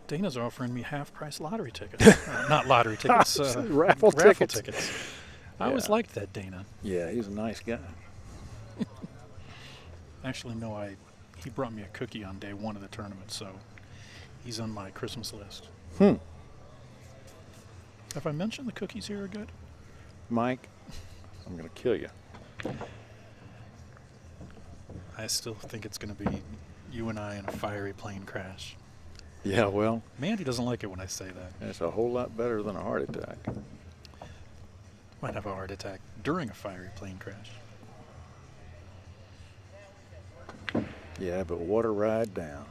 Dana's offering me half-price lottery tickets. Not lottery tickets, raffle tickets. I always liked that Dana. Yeah, he's a nice guy. Actually, no, he brought me a cookie on day one of the tournament, so he's on my Christmas list. Have I mentioned the cookies here are good? Mike, I'm going to kill you. I still think it's going to be you and I in a fiery plane crash. Yeah, well. Mandy doesn't like it when I say that. It's a whole lot better than a heart attack. Might have a heart attack during a fiery plane crash. Yeah, but what a ride down.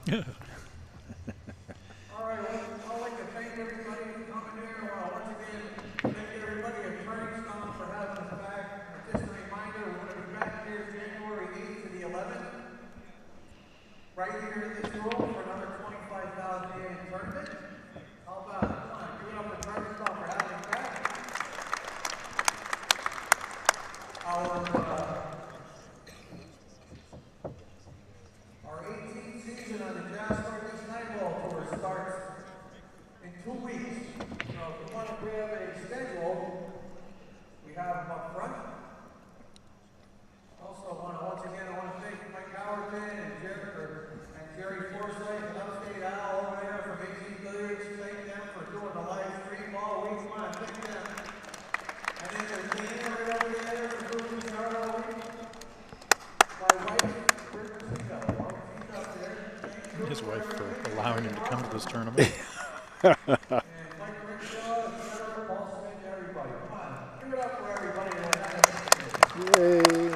All right, I'd like to thank everybody for coming here. Once again, thank everybody at Turning Stone for having us back. Just a reminder, we're going to be back here January 8th to the 11th. Right here in this room for another $25,000 tournament. How about it? Come on, give it up to Turning Stone for having us back. Our 18th season on the Jazz Northeast Nightball Tour starts in 2 weeks. So if you want to grab a schedule, we have them up front. Also, once again, I want to thank Mike Howerton and Jerry Forsythe and Upstate Al over there from AC Billiards. Thank them for doing the live stream all week. Come on, thank them. And then there's Dana right over there for doing the start all week. My wife, she's up there. His wife for allowing him to come to this tournament. And Mike Rickshaw, Trevor, Paul Smith, everybody. Come on, give it up for everybody. Yay.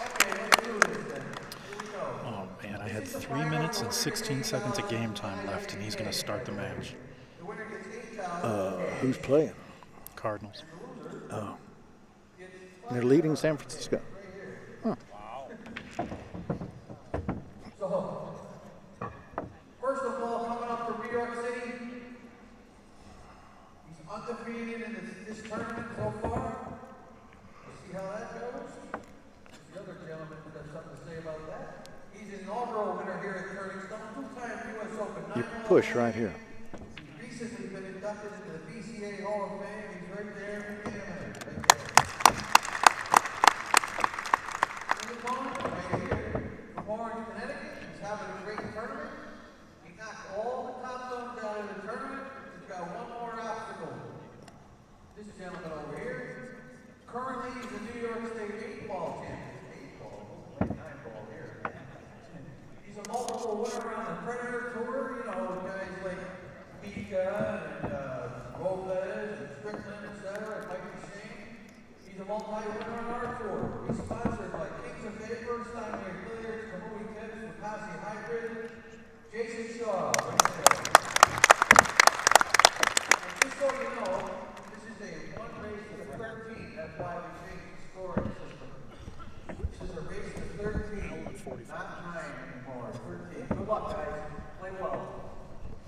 Okay, let's do this then. Here we go. Oh, man, I had 3 minutes and 16 seconds of game time left, and he's going to start the match. The winner gets $8,000. Who's playing? Cardinals. Oh. They're leading San Francisco. Huh. So, first of all, coming up from New York City, he's undefeated in this tournament so far. We'll see how that goes. The other gentleman has something to say about that. He's an inaugural winner here at Turning Stone, two-time U.S. Open. You push right here. He's recently been inducted into the BCA Hall of Fame. He's right there. Right there. Right here from Orange, Connecticut. He's having a great tournament. He knocked all the top zones out of the tournament. He's got one more obstacle. This gentleman over here. Currently, he's a New York State 8-ball champion. 8-ball, like 9-ball here. He's a multiple winner on the Predator Tour. You know, guys like Mika and Lopez and Strickland, etc., and Mike Shane. He's a multi-winner on our tour. He's sponsored by Kings of Vapor, Steinway Billiards, Kamui Tennis, Wakasi Hybrid, Jayson Shaw. And just so you know, this is a one race to 13. That's why we changed the scoring system. This is a race to 13, not 9 anymore. 13. Good luck, guys. Play well.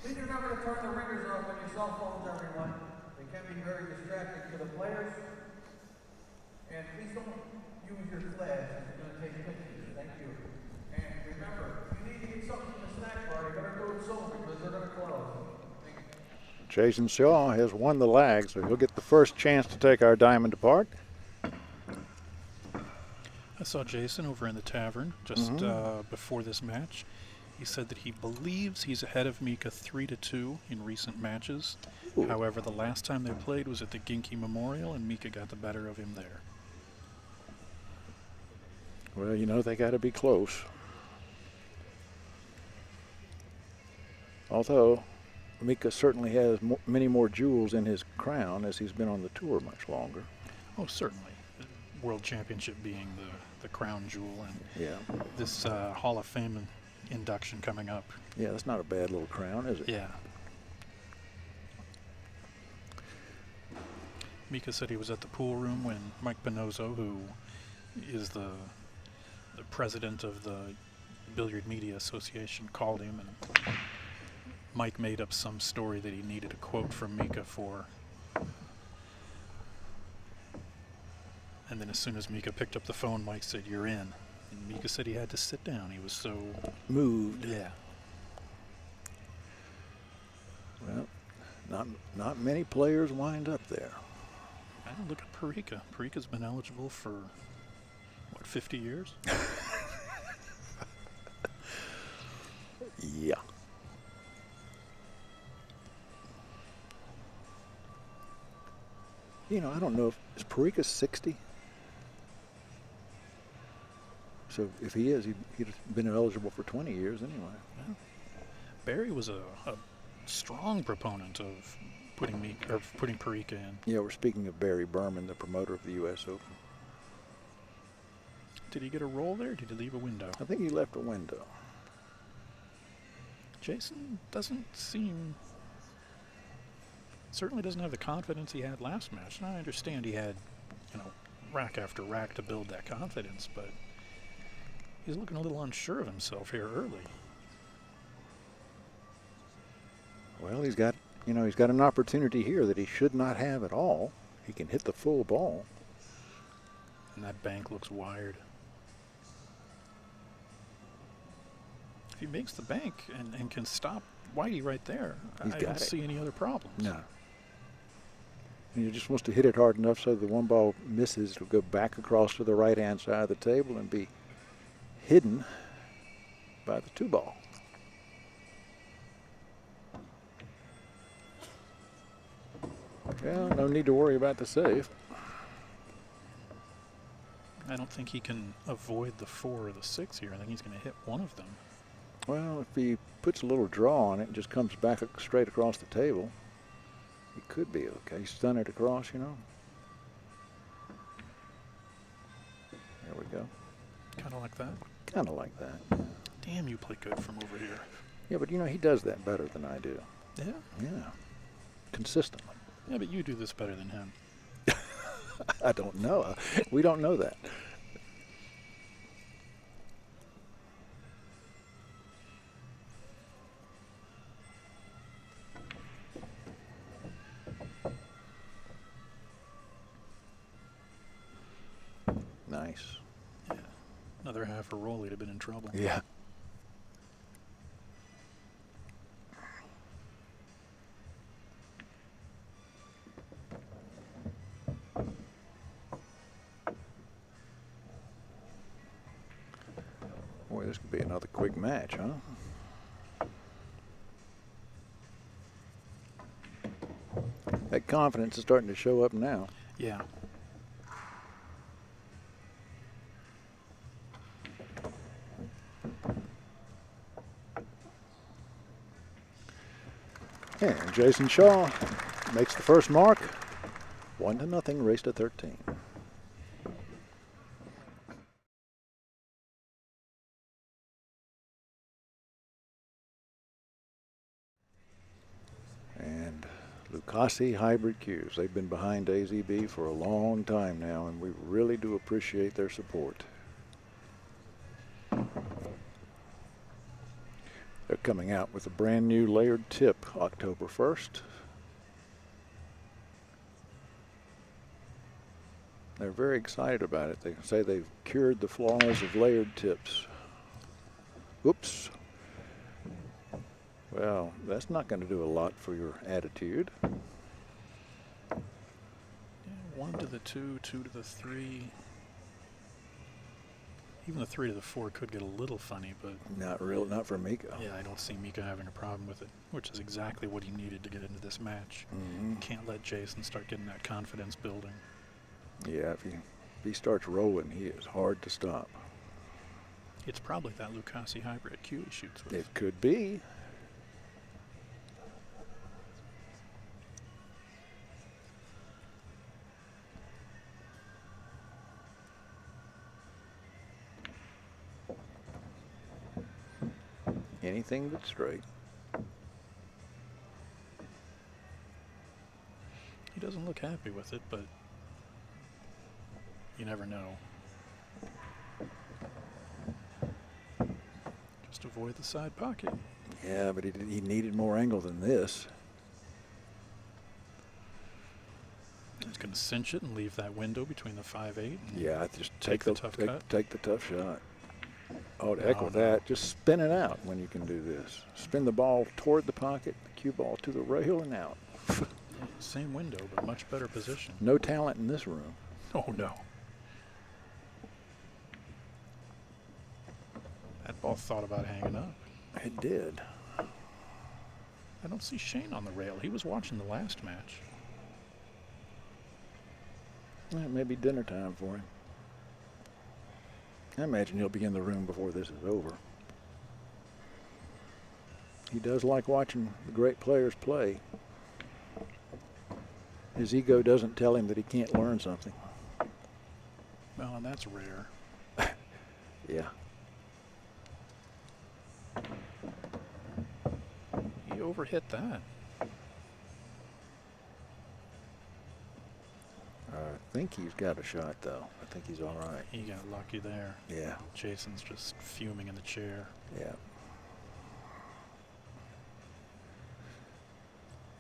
Please remember to turn the ringers off on your cell phones, everyone. They can be very distracting to the players. And please don't use your flash if you're going to take pictures. Thank you. And remember, if you need to get something from the snack bar, you better do it soon because they're going to close. Thank you. Jayson Shaw has won the lag, so he'll get the first chance to take our diamond apart. I saw Jayson over in the tavern just before this match. He said that he believes he's ahead of Mika 3-2 in recent matches. Ooh. However, the last time they played was at the Ginky Memorial, and Mika got the better of him there. Well, you know, they got to be close. Although, Mika certainly has many more jewels in his crown as he's been on the tour much longer. Oh, certainly. The World Championship being the crown jewel, and Yeah. this Hall of Fame induction coming up. Yeah, that's not a bad little crown, is it? Yeah. Mika said he was at the pool room when Mike Bonozzo, who is the president of the Billiard Media Association, called him, and Mike made up some story that he needed a quote from Mika for. And then as soon as Mika picked up the phone, Mike said, "You're in." And Mika said he had to sit down. He was so moved. Yeah. Not many players wind up there. And look at Parika. Parika's been eligible for, what, 50 years? Yeah. You know, I don't know if is Parika 60. So if he is, he'd been eligible for 20 years anyway. Yeah. Barry was a strong proponent of putting Parika in. Yeah, we're speaking of Barry Berman, the promoter of the U.S. Open. Did he get a roll there? Or did he leave a window? I think he left a window. Jayson certainly doesn't have the confidence he had last match. And I understand he had, rack after rack to build that confidence, but he's looking a little unsure of himself here early. Well, he's got an opportunity here that he should not have at all. He can hit the full ball. And that bank looks wired. If he makes the bank and can stop Whitey right there, I don't see any other problems. No. And he just wants to hit it hard enough so the one ball misses. It'll go back across to the right-hand side of the table and be hidden by the two ball. Well, no need to worry about the save. I don't think he can avoid the 4 or the 6 here. I think he's going to hit one of them. Well, if he puts a little draw on it and just comes back straight across the table, he could be okay. Stun it across, There we go. Kind of like that? Kind of like that. Damn, you play good from over here. Yeah, but he does that better than I do. Yeah? Yeah. Consistently. Yeah, but you do this better than him. I don't know. We don't know that. Nice. Yeah. Another half a roll, he'd have been in trouble. Yeah. Boy, this could be another quick match, huh? That confidence is starting to show up now. Yeah. And Jayson Shaw makes the first mark. 1-0, race to 13. And Lucasi Hybrid Cubes. They've been behind AZB for a long time now, and we really do appreciate their support. They're coming out with a brand new layered tip October 1st. They're very excited about it. They say they've cured the flaws of layered tips. Oops. Well, that's not going to do a lot for your attitude. Yeah, 1 to the 2, 2 to the 3. Even the 3 to the 4 could get a little funny, but Not for Mika. yeah, I don't see Mika having a problem with it, which is exactly what he needed to get into this match. Mm-hmm. Can't let Jayson start getting that confidence building. Yeah, if he starts rolling, he is hard to stop. It's probably that Lucasi Hybrid Q he shoots with. It could be. Anything but straight. He doesn't look happy with it, but you never know. Just avoid the side pocket. Yeah, but he needed more angle than this. He's going to cinch it and leave that window between the 5-8. Yeah, just take the tough cut. Take the tough shot. Oh, to heck with that. Just spin it out when you can do this. Spin the ball toward the pocket, the cue ball to the rail and out. Same window, but much better position. No talent in this room. Oh, no. That ball thought about hanging up. It did. I don't see Shane on the rail. He was watching the last match. It may be dinner time for him. I imagine he'll be in the room before this is over. He does like watching the great players play. His ego doesn't tell him that he can't learn something. Well, and that's rare. Yeah. He overhit that. I think he's got a shot, though. I think he's all right. He got lucky there. Yeah. Jayson's just fuming in the chair. Yeah.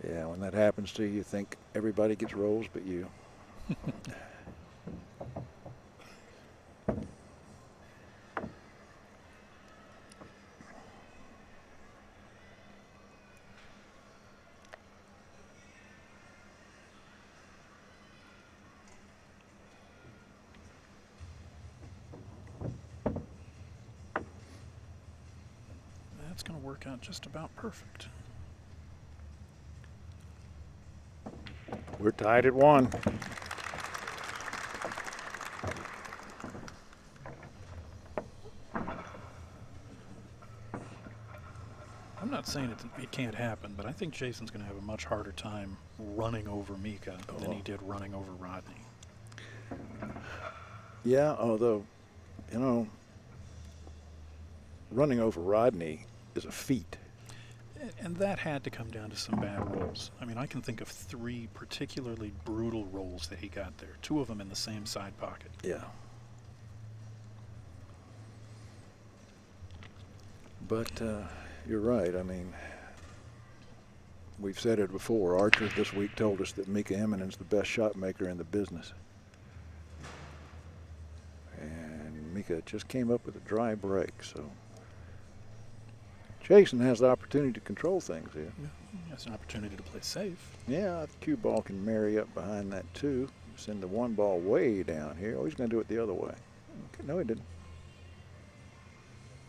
Yeah, when that happens to you, you think everybody gets rolls but you. That's going to work out just about perfect. We're tied at 1. I'm not saying it can't happen, but I think Jayson's going to have a much harder time running over Mika than he did running over Rodney. Yeah, although, you know, running over Rodney is a feat. And that had to come down to some bad rolls. I mean, I can think of 3 particularly brutal rolls that he got there. 2 of them in the same side pocket. Yeah. But you're right. I mean, we've said it before. Archer this week told us that Mika Immonen's the best shot maker in the business. And Mika just came up with a dry break, so Jayson has the opportunity to control things here. Yeah, he has an opportunity to play safe. Yeah, the cue ball can marry up behind that, too. Send the 1 ball way down here. Oh, he's going to do it the other way. Okay, no, he didn't.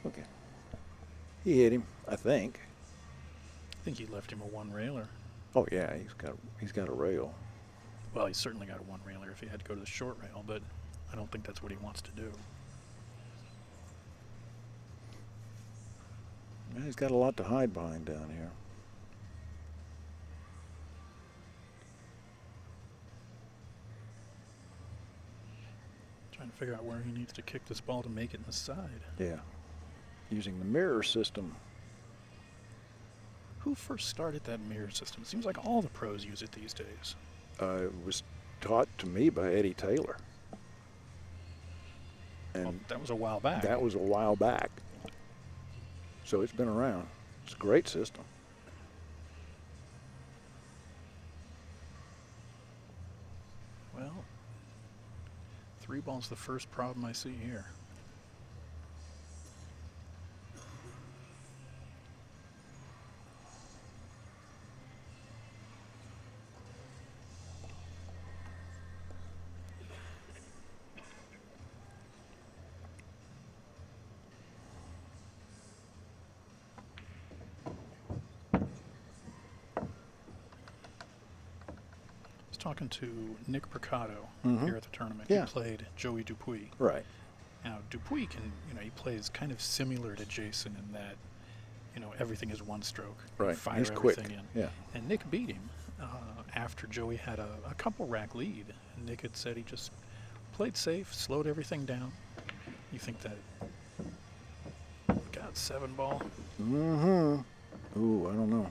Okay. He hit him, I think. I think he left him a 1-railer. Oh, yeah, he's got a rail. Well, he certainly got a 1-railer if he had to go to the short rail, but I don't think that's what he wants to do. Yeah, he's got a lot to hide behind down here. Trying to figure out where he needs to kick this ball to make it in the side. Yeah. Using the mirror system. Who first started that mirror system? It seems like all the pros use it these days. It was taught to me by Eddie Taylor. And Well, that was a while back. that was a while back. So it's been around. It's a great system. Well, 3 ball's the first problem I see here. Talking to Nick Mercado here at the tournament. Yeah. He played Joey Dupuis. Right. Now, Dupuis can, he plays kind of similar to Jayson in that, everything is one stroke. Right. Fire He's everything quick. in. Yeah. And Nick beat him after Joey had a couple rack lead. And Nick had said he just played safe, slowed everything down. You think that, God, 7 ball? Ooh, I don't know.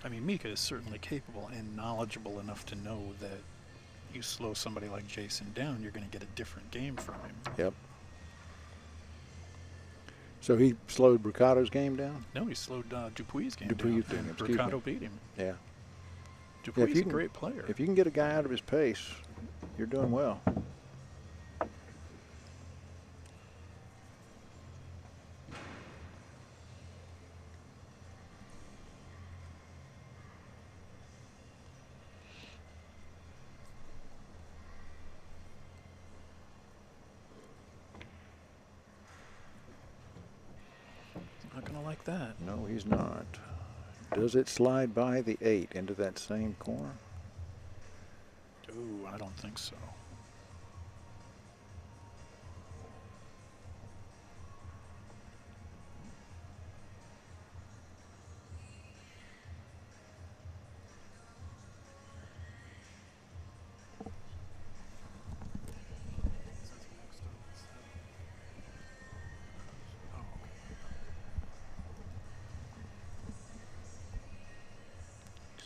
I mean, Mika is certainly capable and knowledgeable enough to know that you slow somebody like Jayson down, you're going to get a different game from him. Yep. So he slowed Mercado's game down? No, he slowed Dupuis' game Dupuis' down. game, And excuse Mercado me. beat him. Yeah. Dupuis if is you a can- great player. If you can get a guy out of his pace, you're doing well. not going to like that. No, he's not. Does it slide by the 8 into that same corner? Ooh, I don't think so.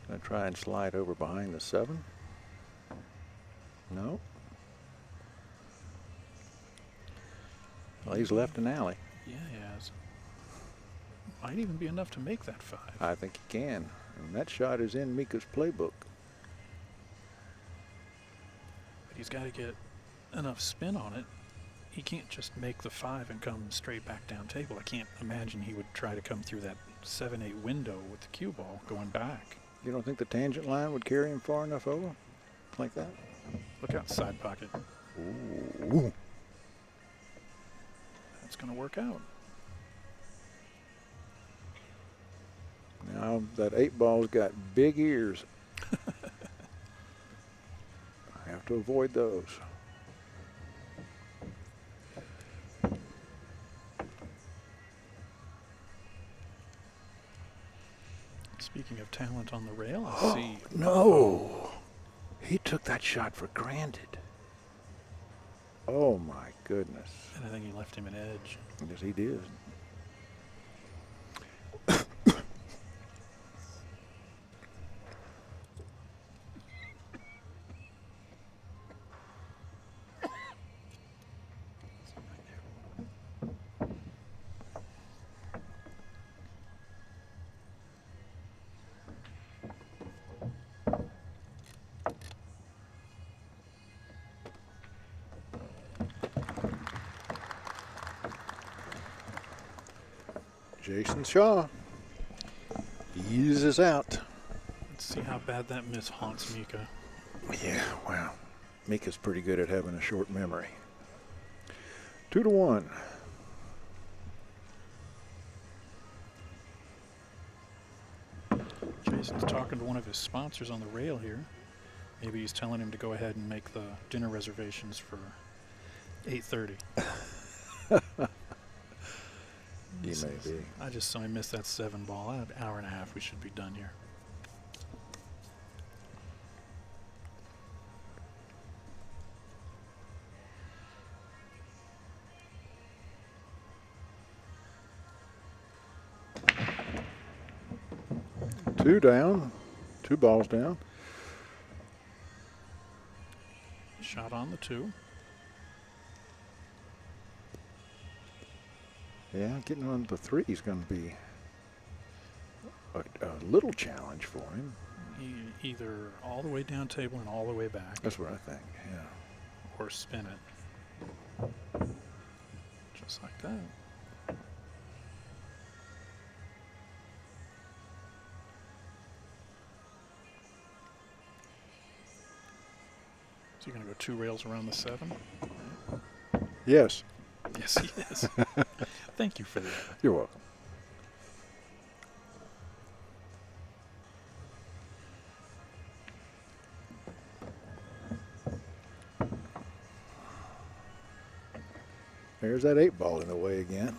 Going to try and slide over behind the 7. No. Well, he's left an alley. Yeah, he has. Might even be enough to make that 5. I think he can. And that shot is in Mika's playbook. But he's got to get enough spin on it. He can't just make the 5 and come straight back down table. I can't imagine he would try to come through that 7-8 window with the cue ball going back. You don't think the tangent line would carry him far enough over? Like that? Look out, side pocket. Ooh. That's going to work out. Now that 8 ball's got big ears. I have to avoid those. Speaking of talent on the rail, I see. No! He took that shot for granted. Oh my goodness. And I think he left him an edge. Yes, he did. Jayson Shaw eases out. Let's see how bad that miss haunts Mika. Yeah, wow. Mika's pretty good at having a short memory. 2-1. Jason's talking to one of his sponsors on the rail here. Maybe he's telling him to go ahead and make the dinner reservations for 8:30. He may be. I just saw him miss that 7 ball. An hour and a half, we should be done here. Two down. 2 balls down. Shot on the 2. Yeah, getting on the 3 is going to be a little challenge for him. Either all the way down table and all the way back. That's what I think, yeah. Or spin it. Just like that. So you're going to go 2 rails around the 7? Yes. Yes, he is. Thank you for that. You're welcome. There's that 8 ball in the way again.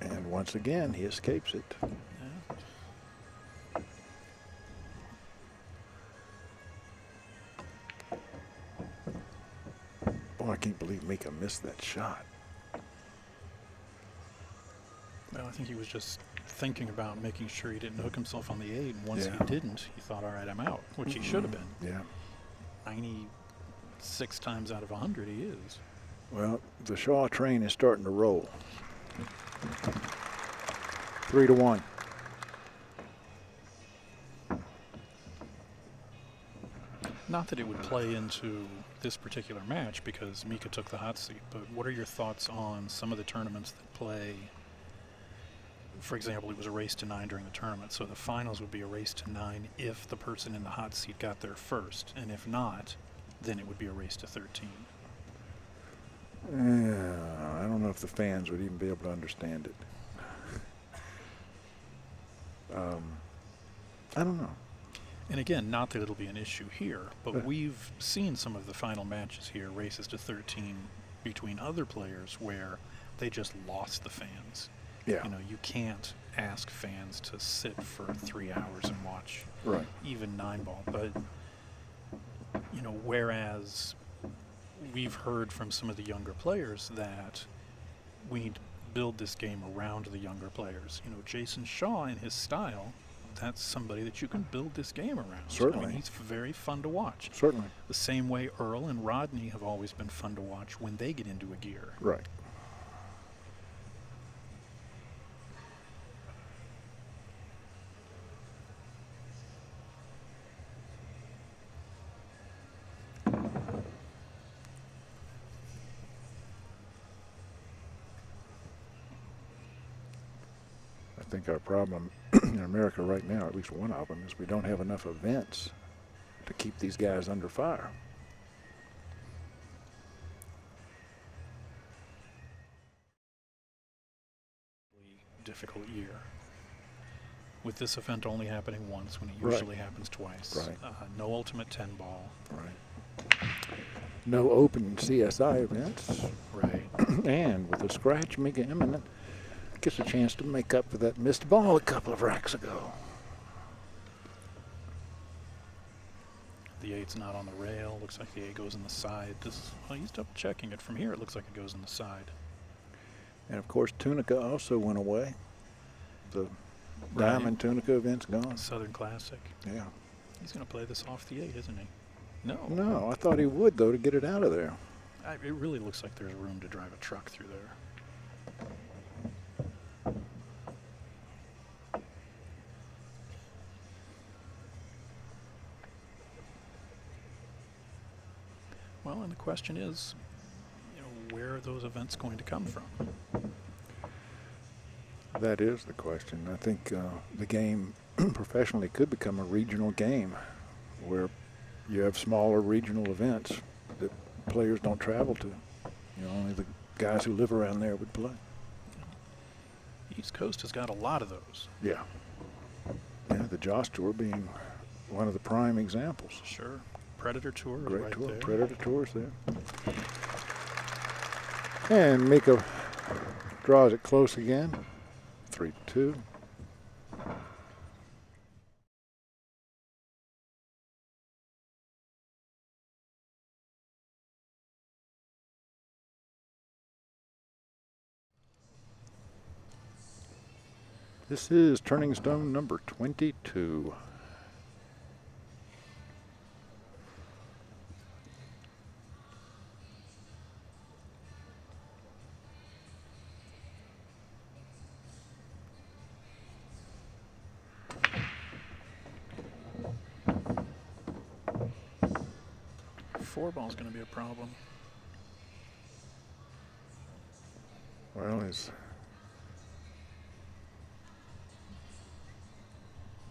And once again, he escapes it. Yeah. Boy, I can't believe Mika missed that shot. Well, I think he was just thinking about making sure he didn't hook himself on the 8. And once Yeah. he didn't, he thought, all right, I'm out, which he should have been. Yeah. 96 times out of 100, he is. Well, the Shaw train is starting to roll. 3-1. Not that it would play into this particular match because Mika took the hot seat, but what are your thoughts on some of the tournaments that play? For example, it was a race to 9 during the tournament, so the finals would be a race to 9 if the person in the hot seat got there first, and if not, then it would be a race to 13. Yeah, I don't know if if the fans would even be able to understand it. I don't know. And again, not that it'll be an issue here, but we've seen some of the final matches here, races to 13 between other players, where they just lost the fans. Yeah. You know, you can't ask fans to sit for 3 hours and watch Right. even 9-ball. But, you know, whereas we've heard from some of the younger players that we need to build this game around the younger players. You know, Jayson Shaw in his style, that's somebody that you can build this game around. Certainly. I mean, he's very fun to watch. Certainly. The same way Earl and Rodney have always been fun to watch when they get into a gear. Right. I think our problem in America right now, at least one of them, is we don't have enough events to keep these guys under fire. Difficult year. With this event only happening once when it Right. usually happens twice. Right. No ultimate 10-ball. Right. No open CSI events. Right. And with a scratch, Mika Immonen gets a chance to make up for that missed ball a couple of racks ago. The 8's not on the rail. Looks like the 8 goes in the side. Well, he's double checking it. From here, it looks like it goes in the side. And of course, Tunica also went away. The Diamond Tunica event's gone. Southern Classic. Yeah. He's going to play this off the 8, isn't he? No. No, I thought he would, though, to get it out of there. It really looks like there's room to drive a truck through there. Well, and the question is, you know, where are those events going to come from? That is the question. I think the game professionally could become a regional game where you have smaller regional events that players don't travel to. You know, only the guys who live around there would play. East Coast has got a lot of those. Yeah. Yeah, the Joss Tour being one of the prime examples. Sure. Predator Tour is Great right tour. there. Predator Tour's there. And Mika draws it close again. 3-2. This is Turning Stone number 22. Four ball's going to be a problem. Well,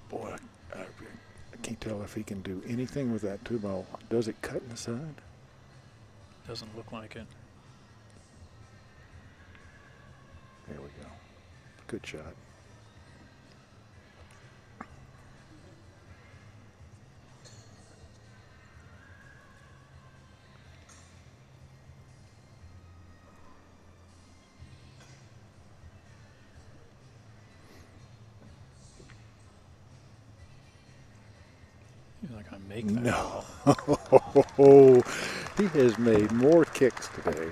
boy, I can't tell if he can do anything with that 2-ball. Does it cut in the side? Doesn't look like it. There we go. Good shot. He's not going to make that. No. He has made more kicks today,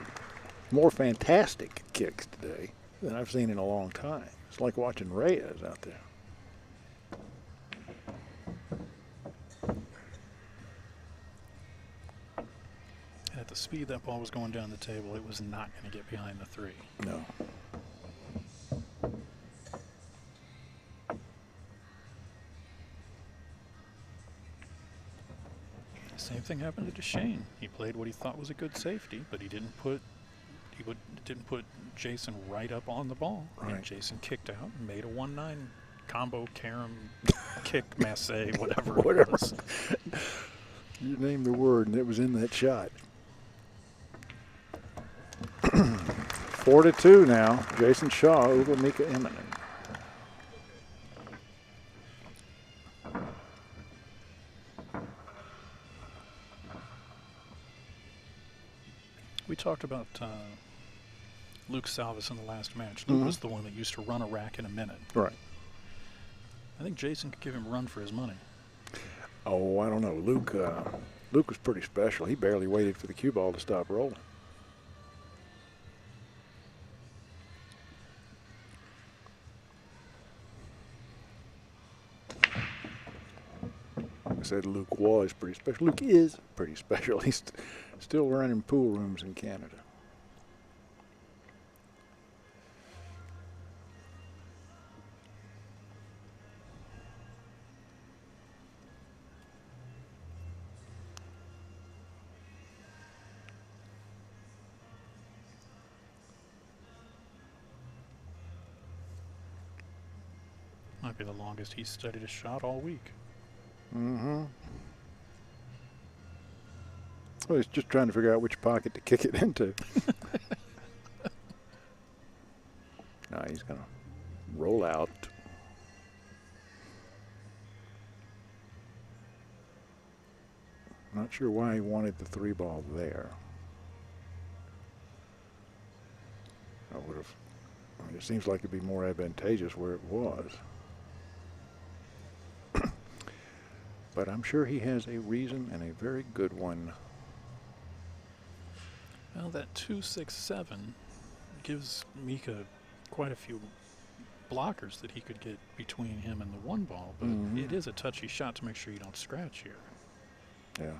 more fantastic kicks today than I've seen in a long time. It's like watching Reyes out there. And at the speed that ball was going down the table, it was not going to get behind the 3. No. Same thing happened to Shane. He played what he thought was a good safety, but he didn't put Jayson right up on the ball. Right. And Jayson kicked out and made a 1-9 combo carom kick masse, whatever. Whatever. It was. You name the word, and it was in that shot. 4-2 now. Jayson Shaw over Mika Immonen. We talked about Luke Salvis in the last match. Luke was the one that used to run a rack in a minute. Right. I think Jayson could give him a run for his money. Oh, I don't know. Luke was pretty special. He barely waited for the cue ball to stop rolling. I said Luke was pretty special. Luke is pretty special. He's still running pool rooms in Canada. Might be the longest he's studied a shot all week. Mm-hmm. Well, he's just trying to figure out which pocket to kick it into. Now he's going to roll out. Not sure why he wanted the 3-ball there. I would have. I mean, it seems like it'd be more advantageous where it was. But I'm sure he has a reason, and a very good one. Well, that 2-6-7 gives Mika quite a few blockers that he could get between him and the 1-ball, but it is a touchy shot to make sure you don't scratch here. Yeah.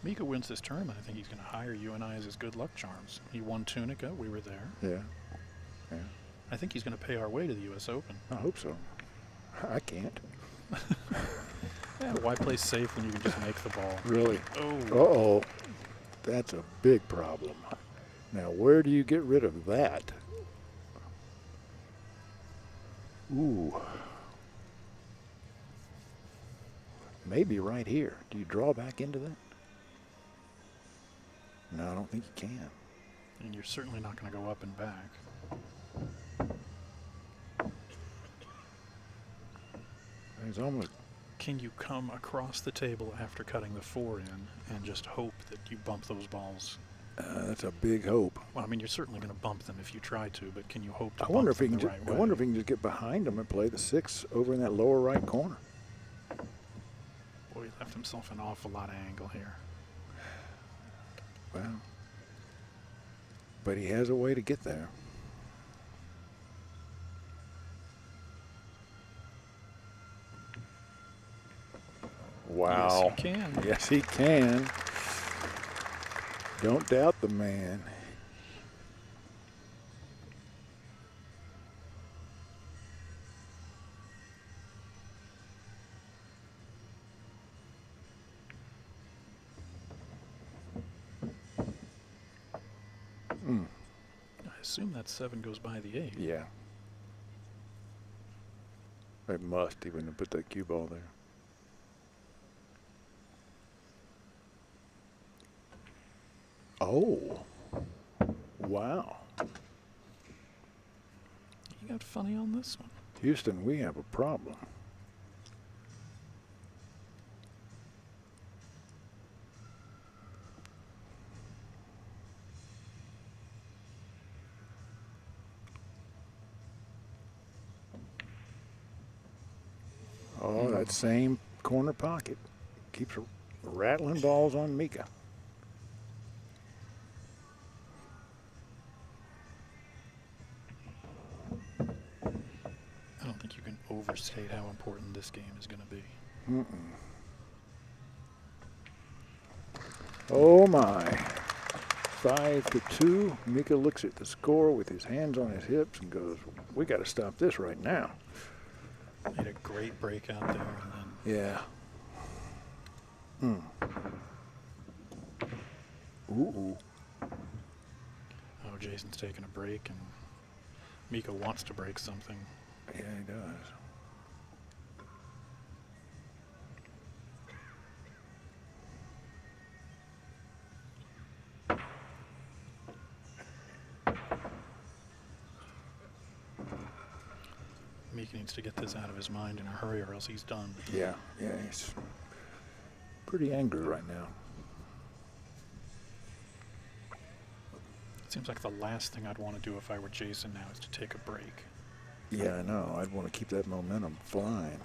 Mika wins this tournament. I think he's going to hire you and I as his good luck charms. He won Tunica. We were there. Yeah. Yeah. I think he's going to pay our way to the U.S. Open. I hope so. I can't. Yeah, why play safe when you can just make the ball? Really? Oh. Uh-oh. That's a big problem. Now, where do you get rid of that? Ooh. Maybe right here. Do you draw back into that? No, I don't think you can. And you're certainly not going to go up and back. It's almost. Can you come across the table after cutting the 4 in and just hope that you bump those balls? That's a big hope. Well, I mean, you're certainly going to bump them if you try to, but can you hope to I wonder bump if he them can. the right I way? wonder if he can just get behind him and play the 6 over in that lower right corner. Boy, he left himself an awful lot of angle here. Well, but he has a way to get there. Wow. Yes, he can. Yes, he can. Don't doubt the man. I assume that 7 goes by the 8. Yeah. It must, even to put that cue ball there. Oh. Wow. You got funny on this one. Houston, we have a problem. Oh, that same corner pocket keeps rattling balls on Mika. I don't think you can overstate how important this game is going to be. Oh my. 5-2. Mika looks at the score with his hands on his hips and goes, we got to stop this right now. Made a great break out there, and then Yeah. Ooh. oh, Jason's taking a break, and Mika wants to break something. Yeah, he does. he needs to get this out of his mind in a hurry or else he's done. Yeah, he's pretty angry right now. It seems like the last thing I'd want to do if I were Jayson now is to take a break. Yeah, I know. I'd want to keep that momentum flying.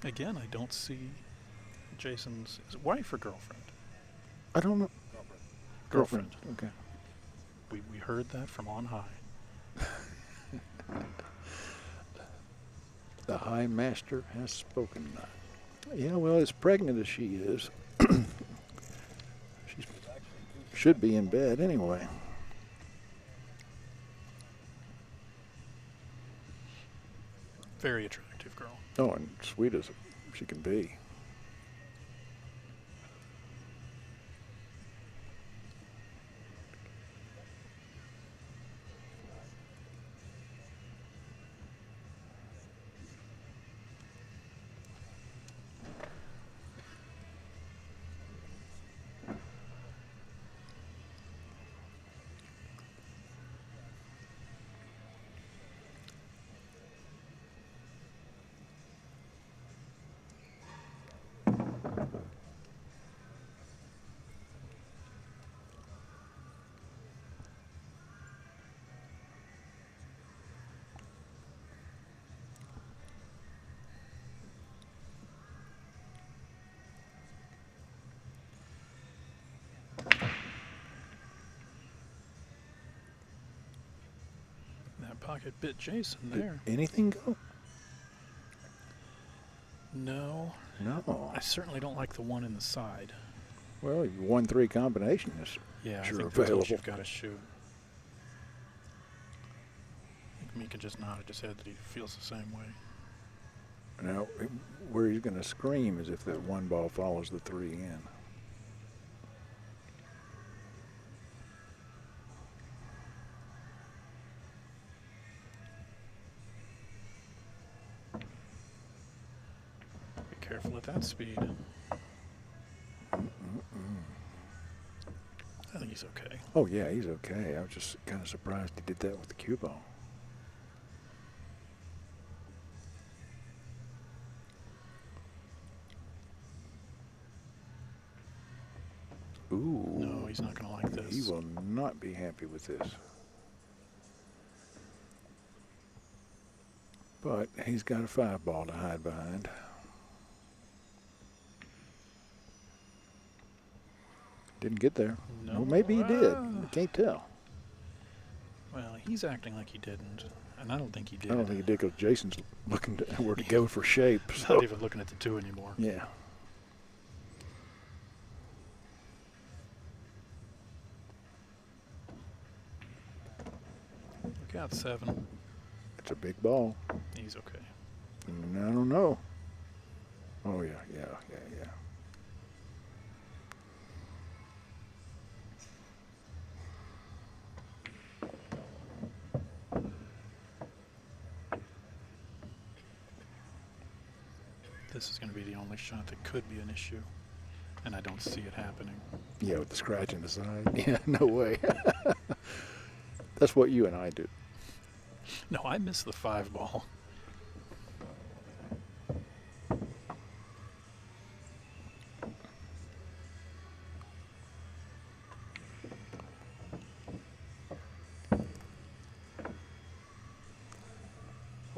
Again, I don't see Jayson's wife or girlfriend. I don't know. Girlfriend. Okay. We heard that from on high. The High Master has spoken. Yeah, well, as pregnant as she is, she should be in bed anyway. Very attractive girl. Oh, and sweet as she can be. That pocket bit Jayson Did there. anything go? No. No. I certainly don't like the one in the side. Well, your 1-3 combination is Yeah, sure I think that's available. what you've got to shoot. I think Mika just nodded his head that he feels the same way. Now, where he's going to scream is if that one ball follows the 3 in. Be careful at that speed. I think he's okay. Oh, yeah, he's okay. I was just kind of surprised he did that with the cue ball. Ooh. No, he's not going to like this. He will not be happy with this. But he's got a 5 ball to hide behind. Didn't get there. No. Well, maybe he did. We can't tell. Well, he's acting like he didn't, and I don't think he did. I don't think he did because Jason's looking to where to go for shape. He's So. not even looking at the 2 anymore. Yeah. Look out, 7. It's a big ball. He's okay. And I don't know. Oh, yeah. This is going to be the only shot that could be an issue, and I don't see it happening. Yeah, with the scratch in the side. Yeah, no way. That's what you and I do. No, I missed the 5 ball.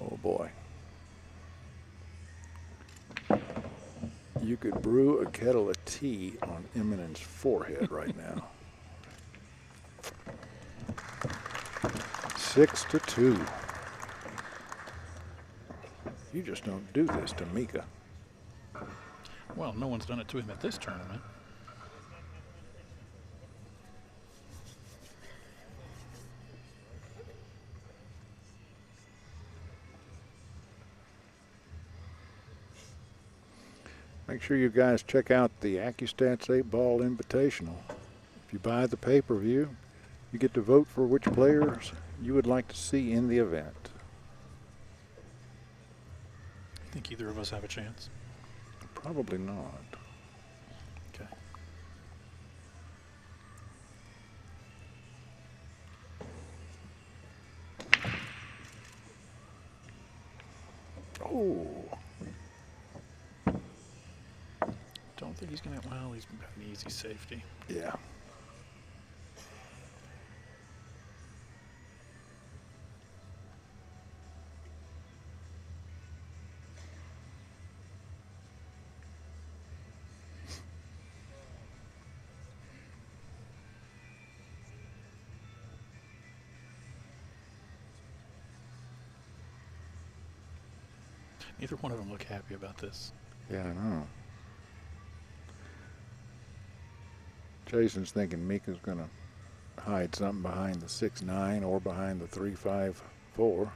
Oh, boy. You could brew a kettle of tea on Immonen's forehead right now. 6-2. You just don't do this to Mika. Well, no one's done it to him at this tournament. Make sure you guys check out the AccuStats 8-Ball Invitational. If you buy the pay-per-view, you get to vote for which players you would like to see in the event. Think either of us have a chance? Probably not. Okay. Oh. Don't think he's gonna. Well, he's got an easy safety. Yeah. Neither one of them look happy about this. Yeah, I know. Jayson's thinking Mika's going to hide something behind the 6'9" or behind the 3'5'4",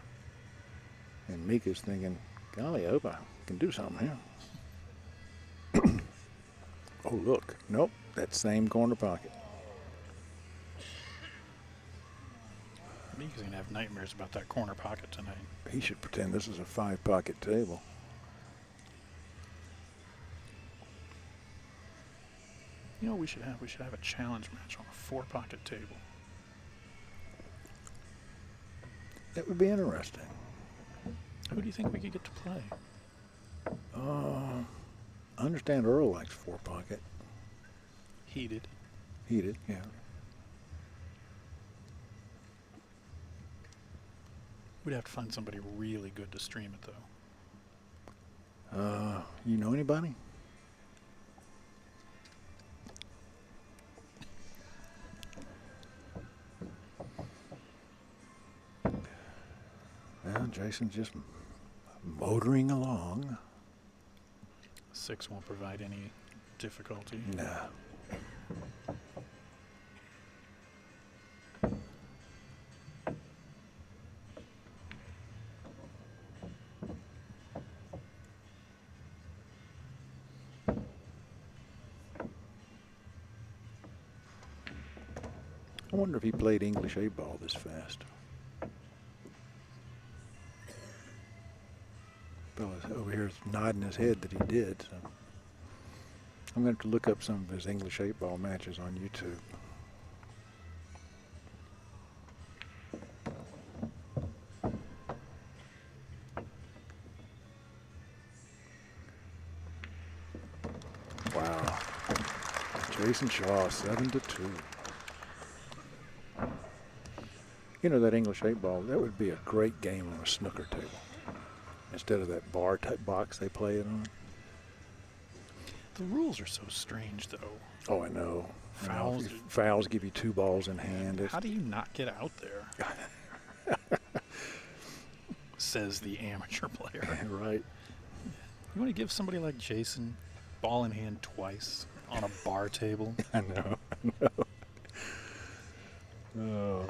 and Mika's thinking, golly, I hope I can do something here. Oh, look. Nope, that same corner pocket. Mika's gonna have nightmares about that corner pocket tonight. He should pretend this is a 5-pocket table. You know what we should have? We should have a challenge match on a 4-pocket table. That would be interesting. Who do you think we could get to play? I understand Earl likes 4-pocket. Heated. Heated, yeah. We'd have to find somebody really good to stream it, though. You know anybody? Well, Jayson's just motoring along. 6 won't provide any difficulty. Nah. I wonder if he played English 8-ball this fast. Fella's over here is nodding his head that he did. So I'm going to have to look up some of his English 8-ball matches on YouTube. Wow. Jayson Shaw, 7-2. You know, that English 8-ball, that would be a great game on a snooker table. Instead of that bar type box they play it on. The rules are so strange, though. Oh, I know. Fouls. Fouls give you 2 balls in hand. How do you not get out there? Says the amateur player. Right. You want to give somebody like Jayson ball in hand twice on a bar table? I know. Oh.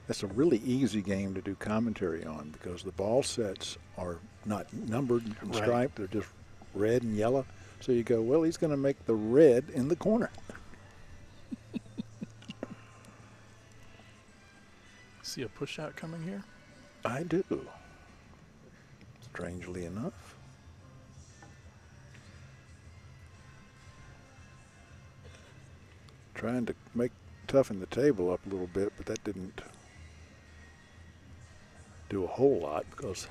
That's a really easy game to do commentary on because the ball sets are not numbered and Right. striped. They're just red and yellow. So you go, well, he's going to make the red in the corner. See a push out coming here? I do. Strangely enough. Trying to toughen the table up a little bit, but that didn't do a whole lot because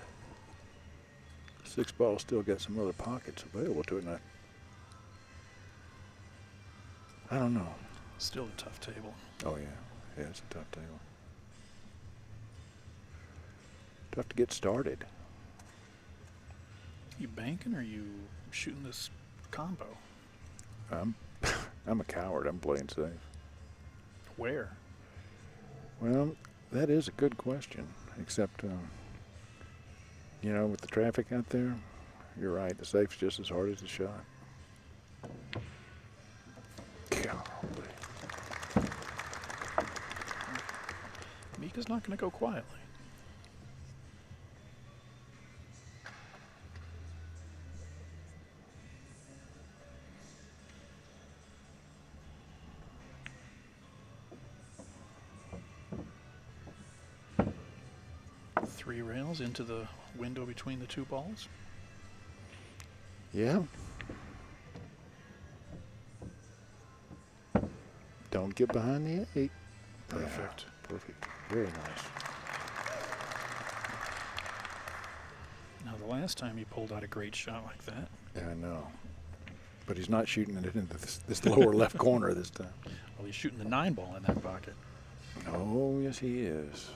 6-ball still got some other pockets available to it. And I don't know. Still a tough table. Oh, yeah. Yeah, it's a tough table. Tough to get started. You banking or you shooting this combo? I'm a coward. I'm playing safe. Where? Well, that is a good question. Except, you know, with the traffic out there, you're right. The safe's just as hard as the shot. is not going to go quietly. Three rails into the window between the two balls. Yeah. Don't get behind the 8. Perfect. Yeah, perfect. Very nice. Now, the last time he pulled out a great shot like that. Yeah, I know. But he's not shooting it into this lower left corner this time. Well, he's shooting the 9 ball in that pocket. Oh, yes, he is.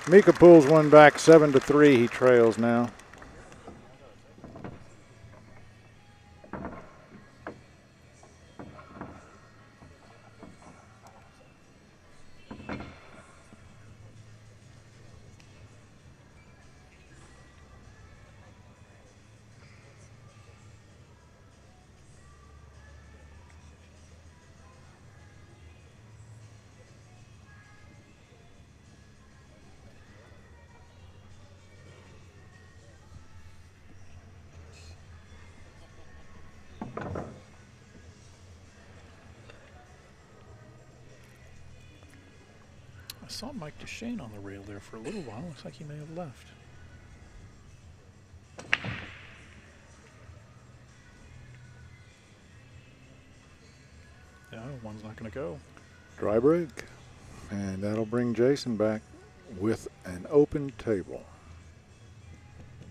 Mika pulls one back, 7-3. He trails now. I saw Mike Duchesne on the rail there for a little while. Looks like he may have left. Yeah, one's not going to go. Dry break. And that'll bring Jayson back with an open table.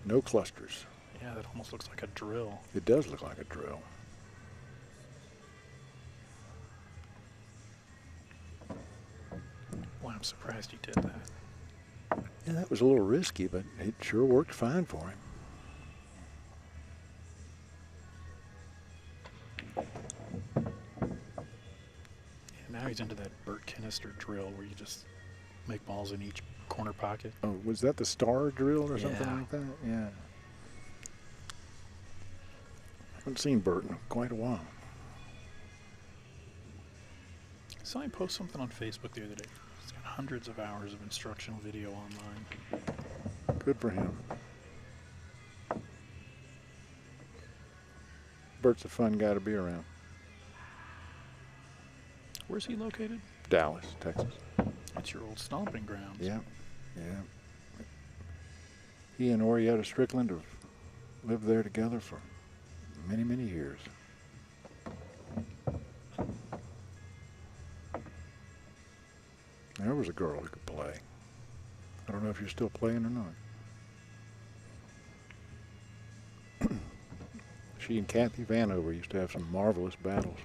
No clusters. Yeah, that almost looks like a drill. It does look like a drill. Well, I'm surprised he did that. Yeah, that was a little risky, but it sure worked fine for him. Yeah, now he's into that Burt Kinnister drill where you just make balls in each corner pocket. Oh, was that the star drill or something Yeah. like that? Yeah. I haven't seen Burt in quite a while. I saw him post something on Facebook the other day. He's got hundreds of hours of instructional video online. Good for him. Burt's a fun guy to be around. Where's he located? Dallas, Texas. It's your old stomping grounds. Yeah, yeah. He and Orietta Strickland have lived there together for many, many years. There was a girl who could play. I don't know if you're still playing or not. She and Kathy Vanover used to have some marvelous battles.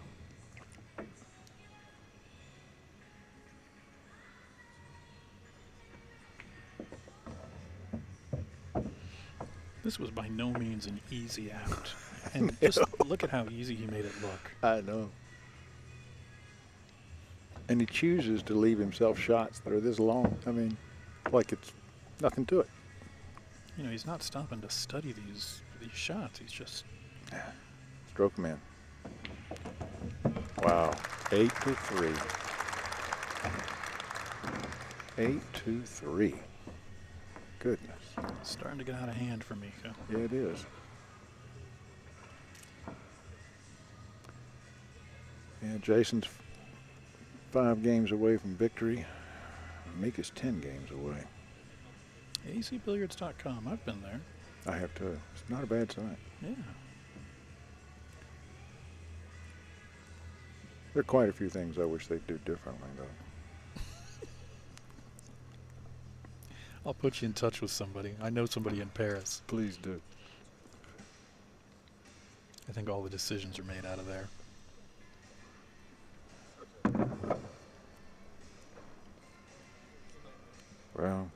This was by no means an easy out. And just look at how easy he made it look. I know. And he chooses to leave himself shots that are this long. I mean, like it's nothing to it. You know, he's not stopping to study these shots. He's just... Stroke him in. Wow. 8-3. 8-3. Goodness. starting to get out of hand for Mika. Yeah, it is. Yeah, Jayson's 5 games away from victory. Mika's 10 games away. ACBilliards.com. I've been there. I have to. It's not a bad site. Yeah. There are quite a few things I wish they'd do differently, though. I'll put you in touch with somebody. I know somebody in Paris. Please do. I think all the decisions are made out of there. Well,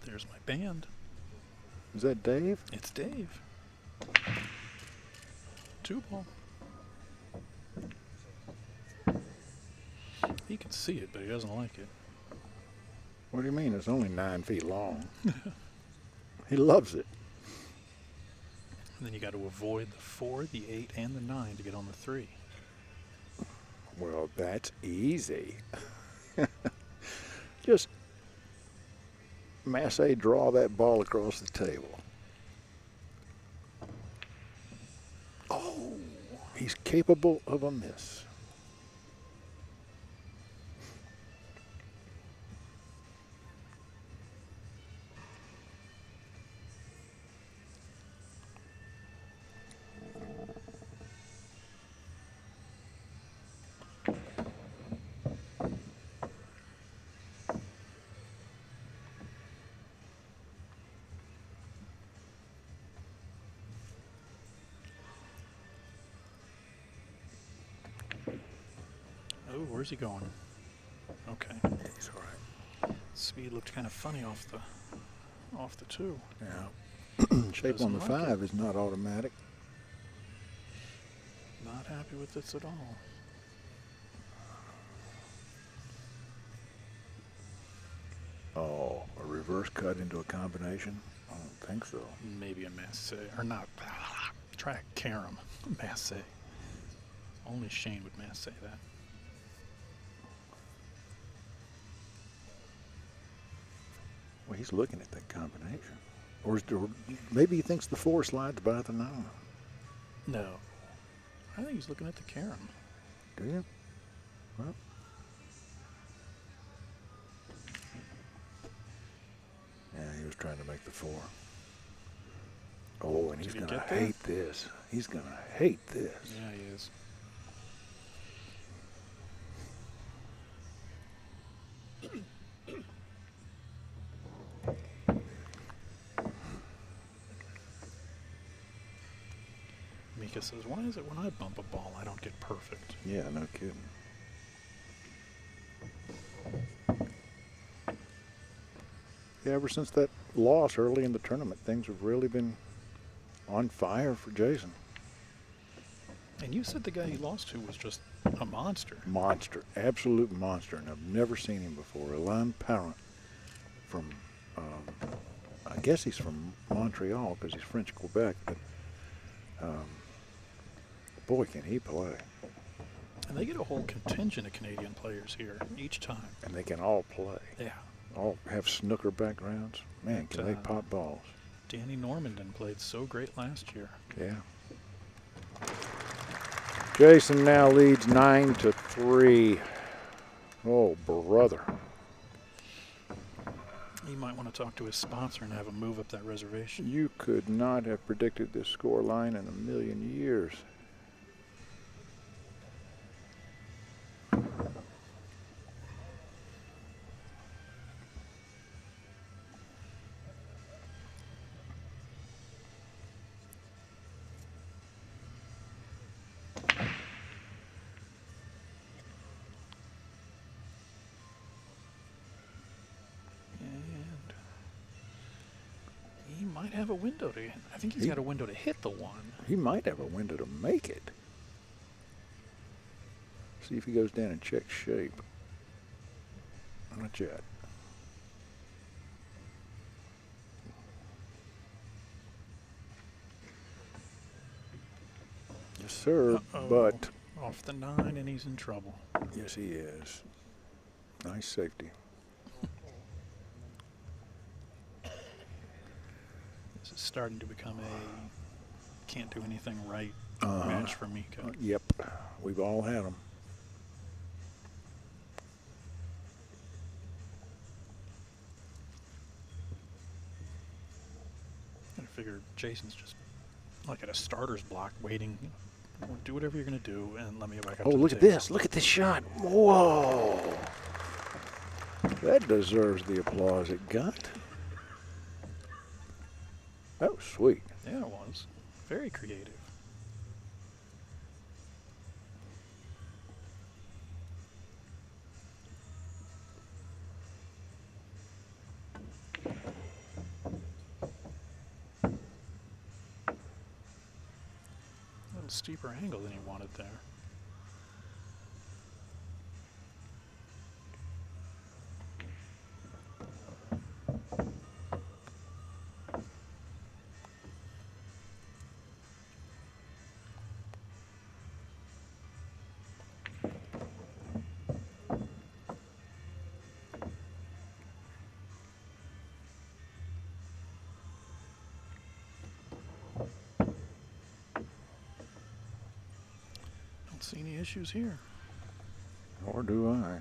There's my band. is that Dave? It's Dave. 2 ball. see it, but he doesn't like it. What do you mean? It's only 9 feet long. He loves it. And then you got to avoid the 4, the 8, and the 9 to get on the 3. Well, that's easy. Just Massey draw that ball across the table. Oh, he's capable of a miss. Oh, where's he going? Okay. He's all right. Speed looked kind of funny off the 2. Yeah. Shape on the Doesn't like 5 is not automatic. Not happy with this at all. Oh, a reverse cut into a combination? I don't think so. Maybe a Massey, or not. Try a carom. Massey. Only Shane would Massey that. Well, he's looking at that combination. Or maybe he thinks the 4 slides by the 9. No. I think he's looking at the carom. Do you? Well. Yeah, he was trying to make the 4. Oh, and he's Did he going to get that? hate this. He's going to hate this. Yeah, he is. Mika says, why is it when I bump a ball I don't get perfect? Yeah, no kidding. Yeah, ever since that loss early in the tournament, things have really been on fire for Jayson. And you said the guy he lost to was just a monster. Monster, absolute monster, and I've never seen him before. Alain Parent from, I guess he's from Montreal because he's French Quebec, but boy, can he play. And they get a whole contingent of Canadian players here each time. And they can all play. Yeah. All have snooker backgrounds. Man, can they pop balls. Danny Normandin played so great last year. Yeah. Jayson now leads 9-3. Oh, brother. He might want to talk to his sponsor and have him move up that reservation. You could not have predicted this score line in a million years. Might have a window to. I think he's got a window to hit the 1. He might have a window to make it. See if he goes down and checks shape. Not yet. Yes, sir. But off the 9, and he's in trouble. Yes, he is. Nice safety. This is starting to become a can't do anything right match for Mika. Yep, we've all had them. I figure Jason's just like at a starter's block waiting. Do whatever you're going to do and let me get back up Oh, to the look at table. this. Look at this shot. Whoa. That deserves the applause it got. That was sweet. Yeah, it was. Very creative. A little steeper angle than he wanted there. see any issues here. Or do I?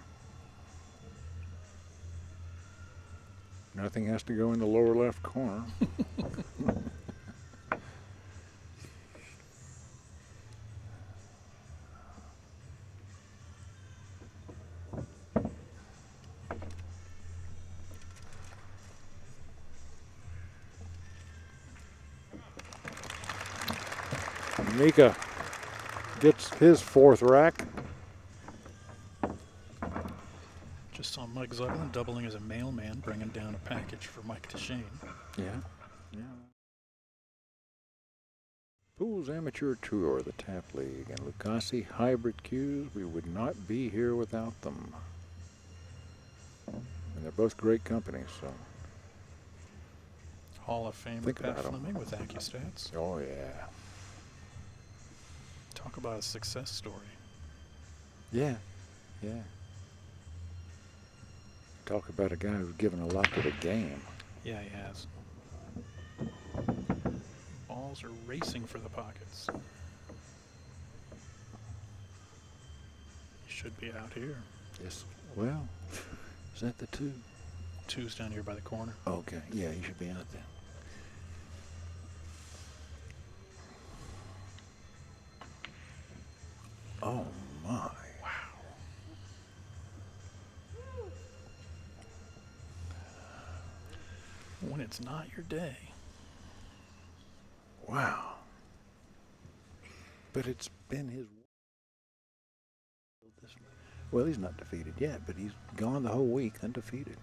Nothing has to go in the lower left corner. Mika gets his 4th rack. Just saw Mike Zuckerman doubling as a mailman, bringing down a package for Mike to Shane. Yeah. Pools Amateur Tour, the Tap League, and Lucasi Hybrid Cues. We would not be here without them. And they're both great companies, so. Hall of Famer Think Pat about 'em. Fleming with AccuStats. Oh, yeah. Talk about a success story. Yeah. Talk about a guy who's given a lot to the game. Yeah, he has. Balls are racing for the pockets. He should be out here. Yes. Well, is that the 2? 2's down here by the corner. Okay. Yeah, he should be out there. Oh, my. Wow. When it's not your day. Wow. But it's been his. Well, he's not defeated yet, but he's gone the whole week undefeated.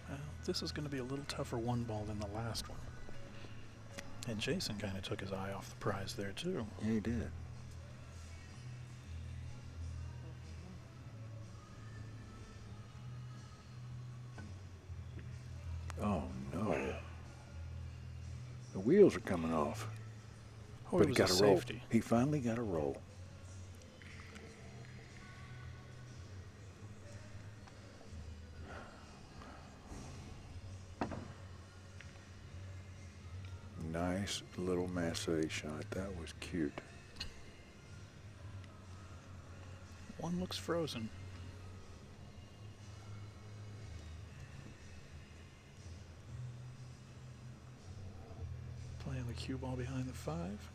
Well, this is going to be a little tougher 1-ball than the last one. And Jayson kind of took his eye off the prize there, too. Yeah, he did. Oh, no. The wheels are coming off. Oh, But it he was got a a roll. safety. He finally got a roll. Nice little massage shot. That was cute. One looks frozen. Playing the cue ball behind the 5.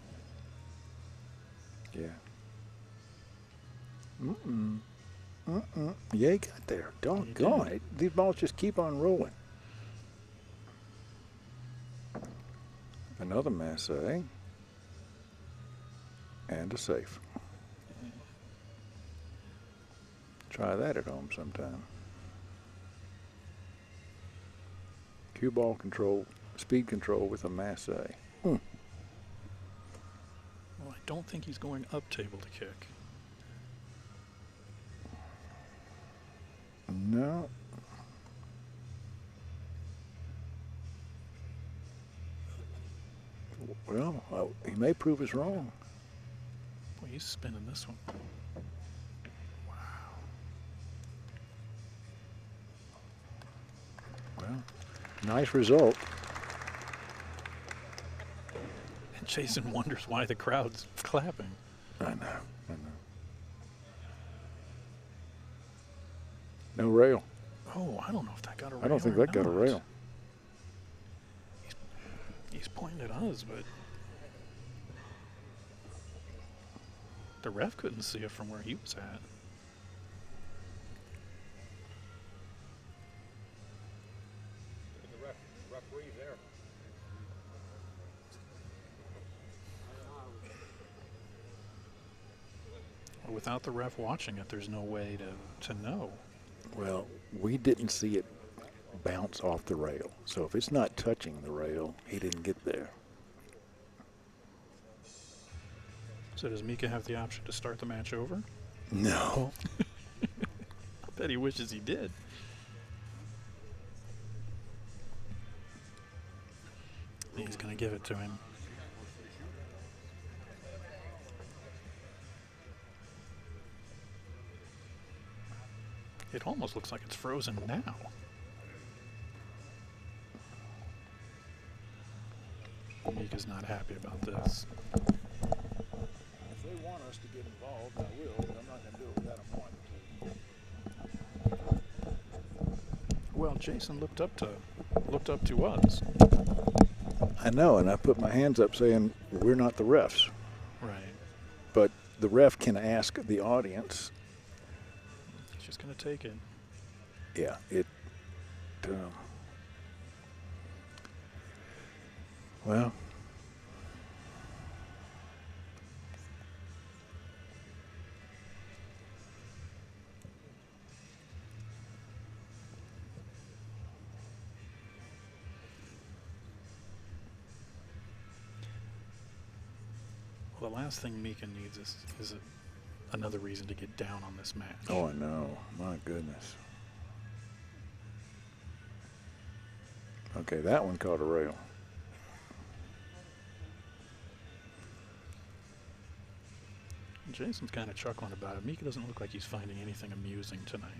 Yeah. Yeah, he got there. Doggone it. These balls just keep on rolling. Another masse. And a safe. Try that at home sometime. Cue ball control, speed control with a masse. Well, I don't think he's going up table to kick. No. Well, he may prove us wrong. Boy, he's spinning this one. Wow. Well, nice result. And Jayson wonders why the crowd's clapping. I know. No rail. Oh, I don't know if that got a rail. I don't think or that got a not. rail. He's pointing at us, but the ref couldn't see it from where he was at. The referee's there. Without the ref watching it, there's no way to know. Well, we didn't see it bounce off the rail. So if it's not touching the rail, he didn't get there. So does Mika have the option to start the match over? No. I bet he wishes he did. He's going to give it to him. It almost looks like it's frozen now. Mika's not happy about this. want us to get involved, I will, but I'm not going to do it without them wanting to. Well, Jayson looked up to us. I know, and I put my hands up saying we're not the refs. Right. But the ref can ask the audience. He's just going to take it. Yeah, it. Well. Well, the last thing Mika needs is another reason to get down on this match. Oh, I know. My goodness. Okay, that one caught a rail. Jayson's kind of chuckling about it. Mika doesn't look like he's finding anything amusing tonight.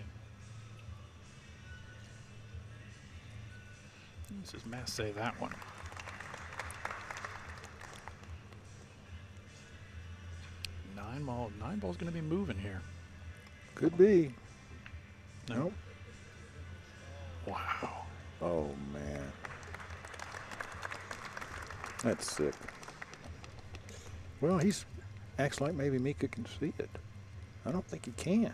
This is Massey, that one. Nine ball's going to be moving here. Could be. Nope. Wow. Oh, man. That's sick. Well, he's acts like maybe Mika can see it. I don't think he can.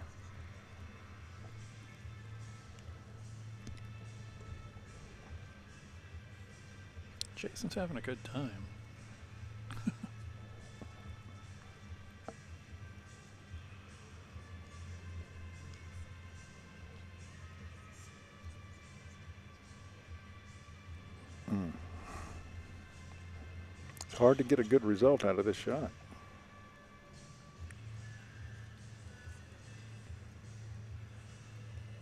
Jayson's having a good time. It's hard to get a good result out of this shot.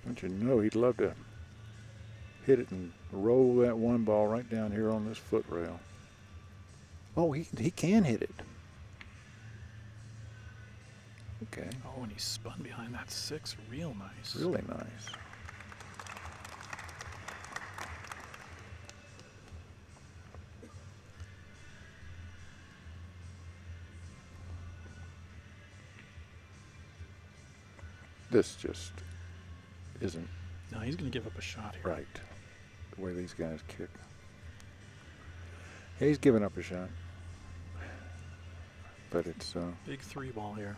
Don't you know he'd love to hit it and roll that one ball right down here on this foot rail. Oh, he can hit it. Okay. Oh, and he spun behind that six real nice. Really nice. This just isn't No, he's going to give up a shot here. right, the way these guys kick. Yeah, he's giving up a shot. But it's Big three ball here.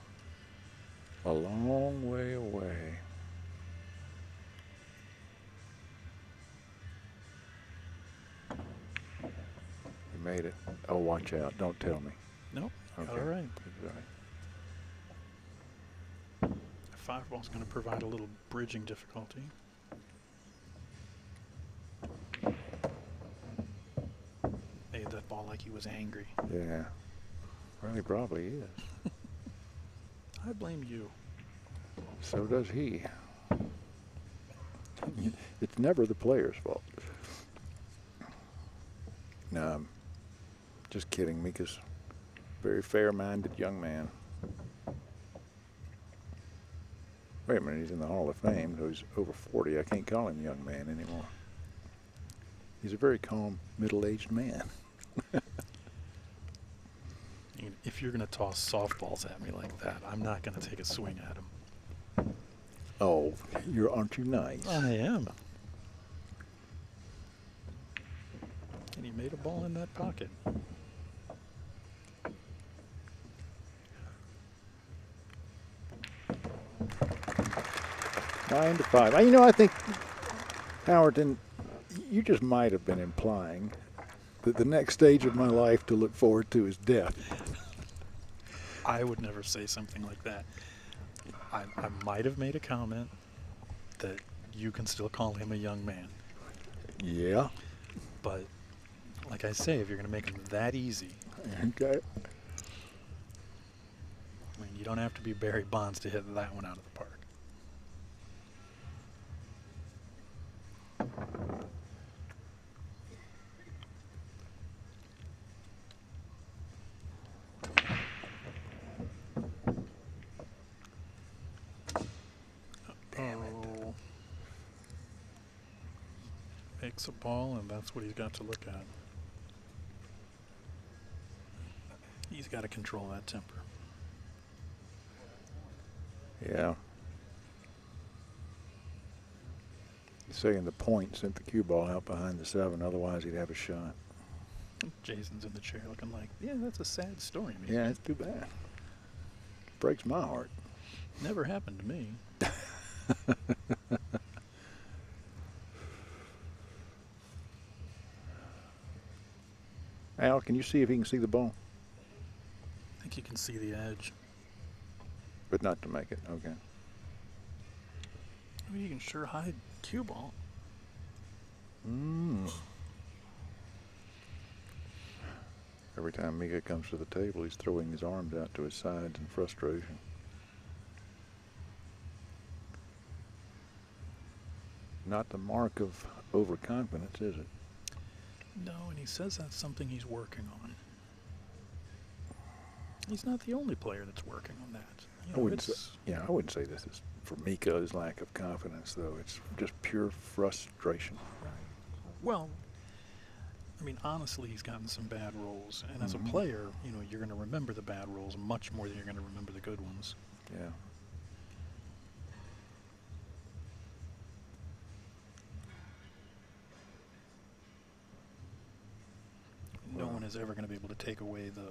a long way away. He made it. Oh, watch out. Don't tell me. Nope. Okay. All right. All right. Five ball's going to provide a little bridging difficulty. Made that ball like he was angry. Yeah. Well, he probably is. I blame you. So does he. It's never the player's fault. No, I'm just kidding. Mika's a very fair-minded young man. Wait a minute, he's in the Hall of Fame, so he's over 40. I can't call him young man anymore. He's a very calm, middle-aged man. If you're going to toss softballs at me like that, I'm not going to take a swing at him. Oh, aren't you nice? I am. And he made a ball in that pocket. 9-5. You know, I think, Howard, you just might have been implying that the next stage of my life to look forward to is death. I would never say something like that. I might have made a comment that you can still call him a young man. Yeah. But, like I say, if you're going to make him that easy, Okay. I mean, you don't have to be Barry Bonds to hit that one out of the park. Oh. Makes a ball, and that's what he's got to look at. He's got to control that temper. Yeah. Saying the point sent the cue ball out behind the 7, otherwise he'd have a shot. Jason's in the chair looking like, yeah, that's a sad story, Mika. Yeah, it's too bad. Breaks my heart. Never happened to me. Al, can you see if he can see the ball? I think you can see the edge. But not to make it. Okay. I mean, you can sure hide cue ball. Every time Mika comes to the table, he's throwing his arms out to his sides in frustration. Not the mark of overconfidence, is it? No, and he says that's something he's working on. He's not the only player that's working on that. You know, I wouldn't say this is for Mika, his lack of confidence, though. It's just pure frustration. Right. Well, I mean, honestly, he's gotten some bad roles. And as a player, you know, you're going to remember the bad roles much more than you're going to remember the good ones. Yeah. No one is ever going to be able to take away the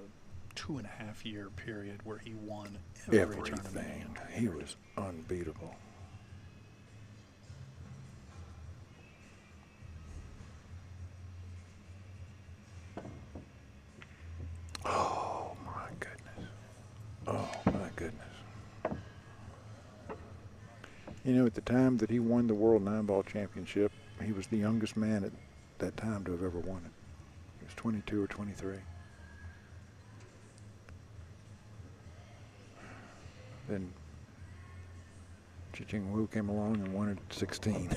2.5-year period where he won every tournament. Everything. He was unbeatable. Oh, my goodness. Oh, my goodness. You know, at the time that he won the World 9-Ball Championship, he was the youngest man at that time to have ever won it. He was 22 or 23. Then Ching Wu came along and won it at 16.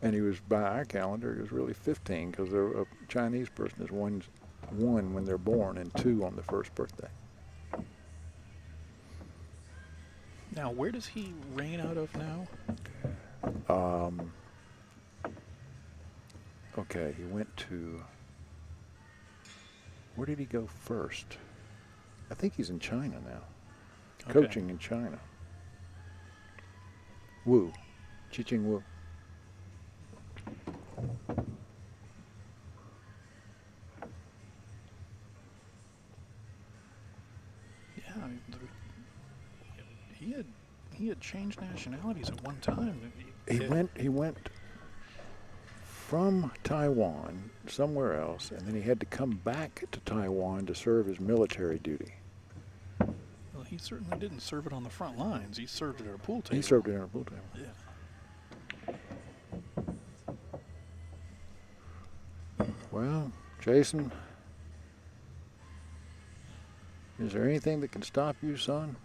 And he was, by our calendar, he was really 15 because a Chinese person is one when they're born and 2 on the first birthday. Now, where does he reign out of now? Okay, he went to, where did he go first? I think he's in China now, coaching in China. Wu, Ching Wu. Yeah, I mean, he had changed nationalities at one time. He went from Taiwan somewhere else, and then he had to come back to Taiwan to serve his military duty. Well, he certainly didn't serve it on the front lines. He served it at a pool table. He served it at a pool table. Yeah. Well, Jayson, is there anything that can stop you, son?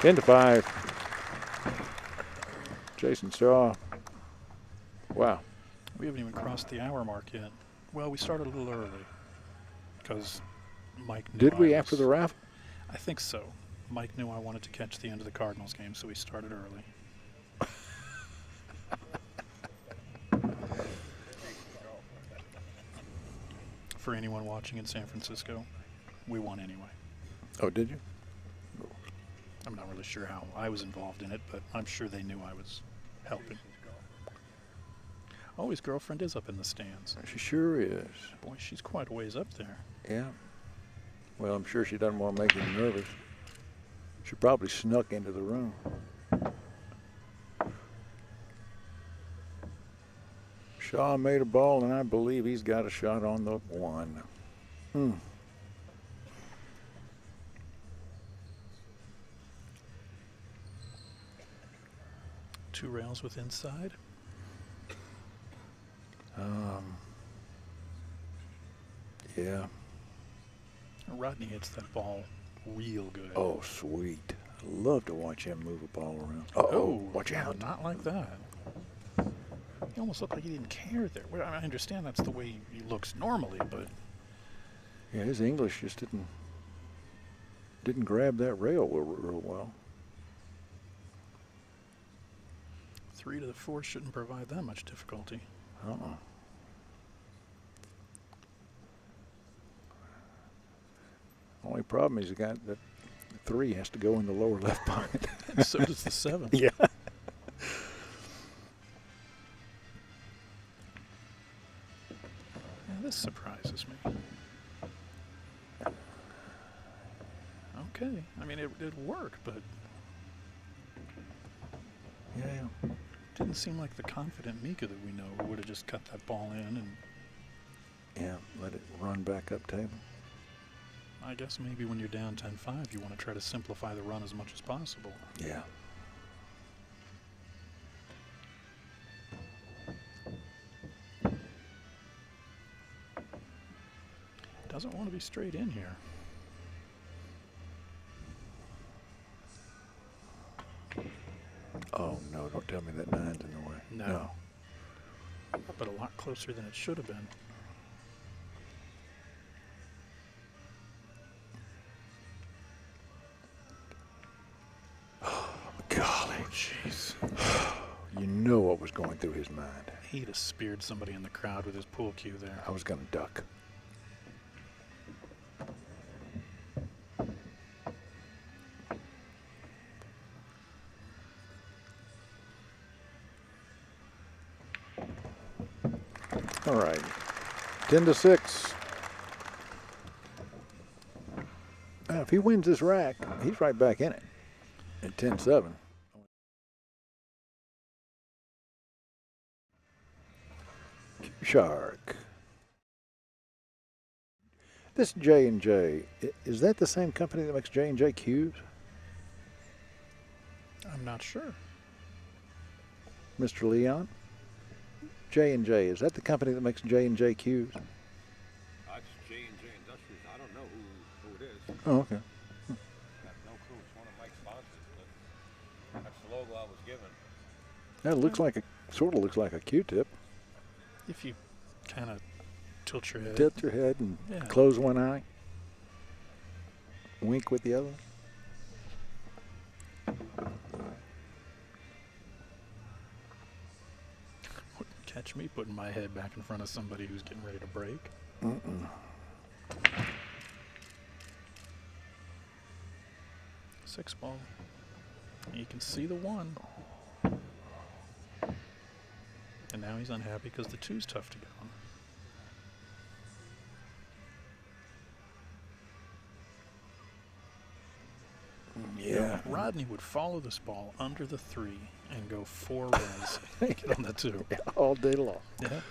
10-5. Jayson Shaw. Wow. We haven't even crossed the hour mark yet. Well, we started a little early because Mike knew Did we after the raffle? I think so. Mike knew I wanted to catch the end of the Cardinals game, so we started early. For anyone watching in San Francisco, we won anyway. Oh, did you? I'm not really sure how I was involved in it, but I'm sure they knew I was helping. Oh, his girlfriend is up in the stands. She sure is. Boy, she's quite a ways up there. Yeah. Well, I'm sure she doesn't want to make him nervous. She probably snuck into the room. Shaw made a ball, and I believe he's got a shot on the 1. 2 rails with inside. Yeah. Rodney hits that ball real good. Oh, sweet. I love to watch him move a ball around. Watch out. Not like that. He almost looked like he didn't care there. Well, I understand that's the way he looks normally, but... Yeah, his English just didn't grab that rail real well. 3 to the 4 shouldn't provide that much difficulty. Only problem is that 3 has to go in the lower left pocket. And so does the 7. Yeah. Yeah, this surprises me. Okay. I mean, it worked, but Yeah. didn't seem like the confident Mika that we know would have just cut that ball in. And Yeah, let it run back up table. I guess maybe when you're down 10-5, you want to try to simplify the run as much as possible. Yeah. Doesn't want to be straight in here. Oh, no, don't tell me that 9's in the way. No. But a lot closer than it should have been. Golly. Oh, jeez. You know what was going through his mind. He'd have speared somebody in the crowd with his pool cue there. I was going to duck. All right. 10-6. Now, if he wins this rack, he's right back in it at 10-7. Shark. This J&J, is that the same company that makes J&J cubes? I'm not sure. Mr. Leon? J&J, is that the company that makes J&J cubes? That's J&J Industries. I don't know who it is. Oh, okay. I have no clue. It's one of Mike's sponsors, but that's the logo I was given. That looks like sort of looks like a Q-tip. If you kind of tilt your head. Tilt your head and Yeah. close one eye. Wink with the other. Wouldn't catch me putting my head back in front of somebody who's getting ready to break. Mm-mm. 6 ball. You can see the 1. And now he's unhappy because the 2's tough to get on. Yeah. Rodney would follow this ball under the 3 and go 4 runs. Get on the 2. Yeah, all day long. Yeah.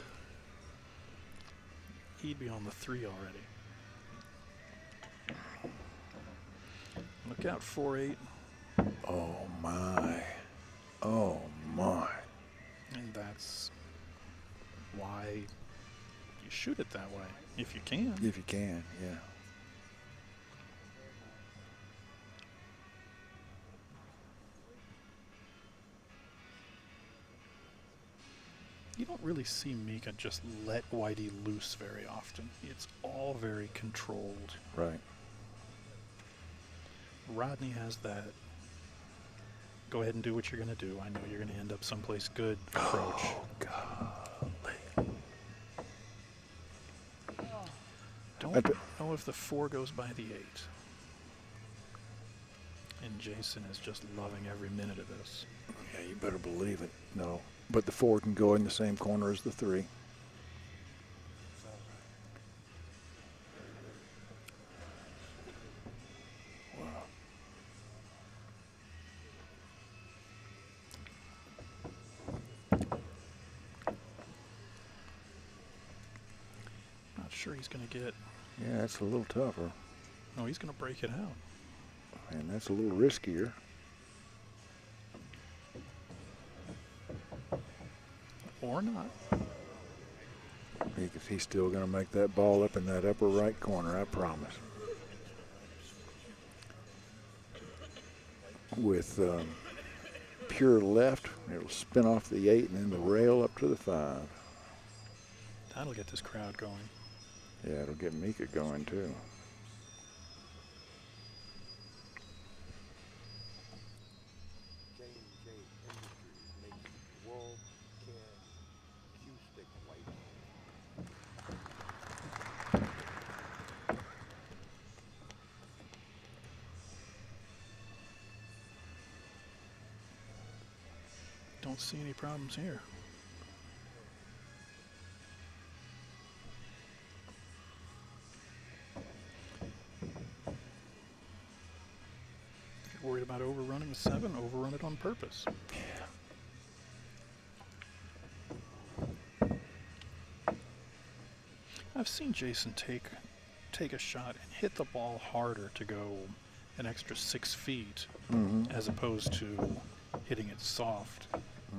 He'd be on the 3 already. Look out, 4-8. Oh, my. Oh, my. And that's why you shoot it that way, if you can. If you can, yeah. You don't really see Mika just let Whitey loose very often. It's all very controlled. Right. Rodney has that go ahead and do what you're going to do. I know you're going to end up someplace good approach. Oh, golly. Don't know if the 4 goes by the 8. And Jayson is just loving every minute of this. Yeah, you better believe it. No. But the 4 can go in the same corner as the 3. Wow. Not sure he's going to get. Yeah, that's a little tougher. No, he's going to break it out. And that's a little riskier. Or not. Because he's still going to make that ball up in that upper right corner, I promise. With pure left, it'll spin off the 8 and then the rail up to the 5. That'll get this crowd going. Yeah, it'll get Mika going too. J&J Industries makes world care Q-stick white. don't see any problems here. If you're worried about overrunning a 7, overrun it on purpose. I've seen Jayson take a shot and hit the ball harder to go an extra 6 feet as opposed to hitting it soft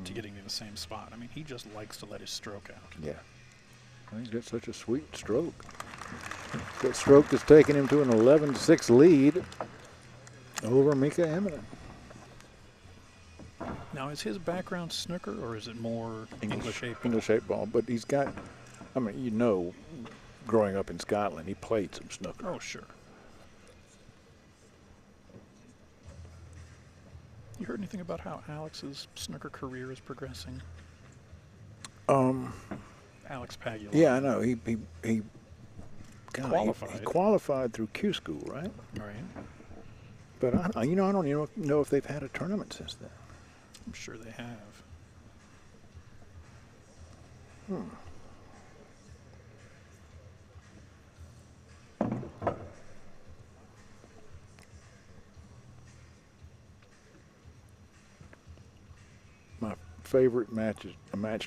to getting in the same spot. I mean, he just likes to let his stroke out. Yeah. He's got such a sweet stroke. That stroke has taken him to an 11-6 lead over Mika Immonen. Now, is his background snooker or is it more English 8 ball? English 8 ball, but he's got, I mean, you know, growing up in Scotland, he played some snooker. Oh, sure. You heard anything about how Alex's snooker career is progressing? Alex Pagula. Yeah, I know. He Qualified. He qualified through Q school, right? Right. But I don't even know if they've had a tournament since then. I'm sure they have. My favorite match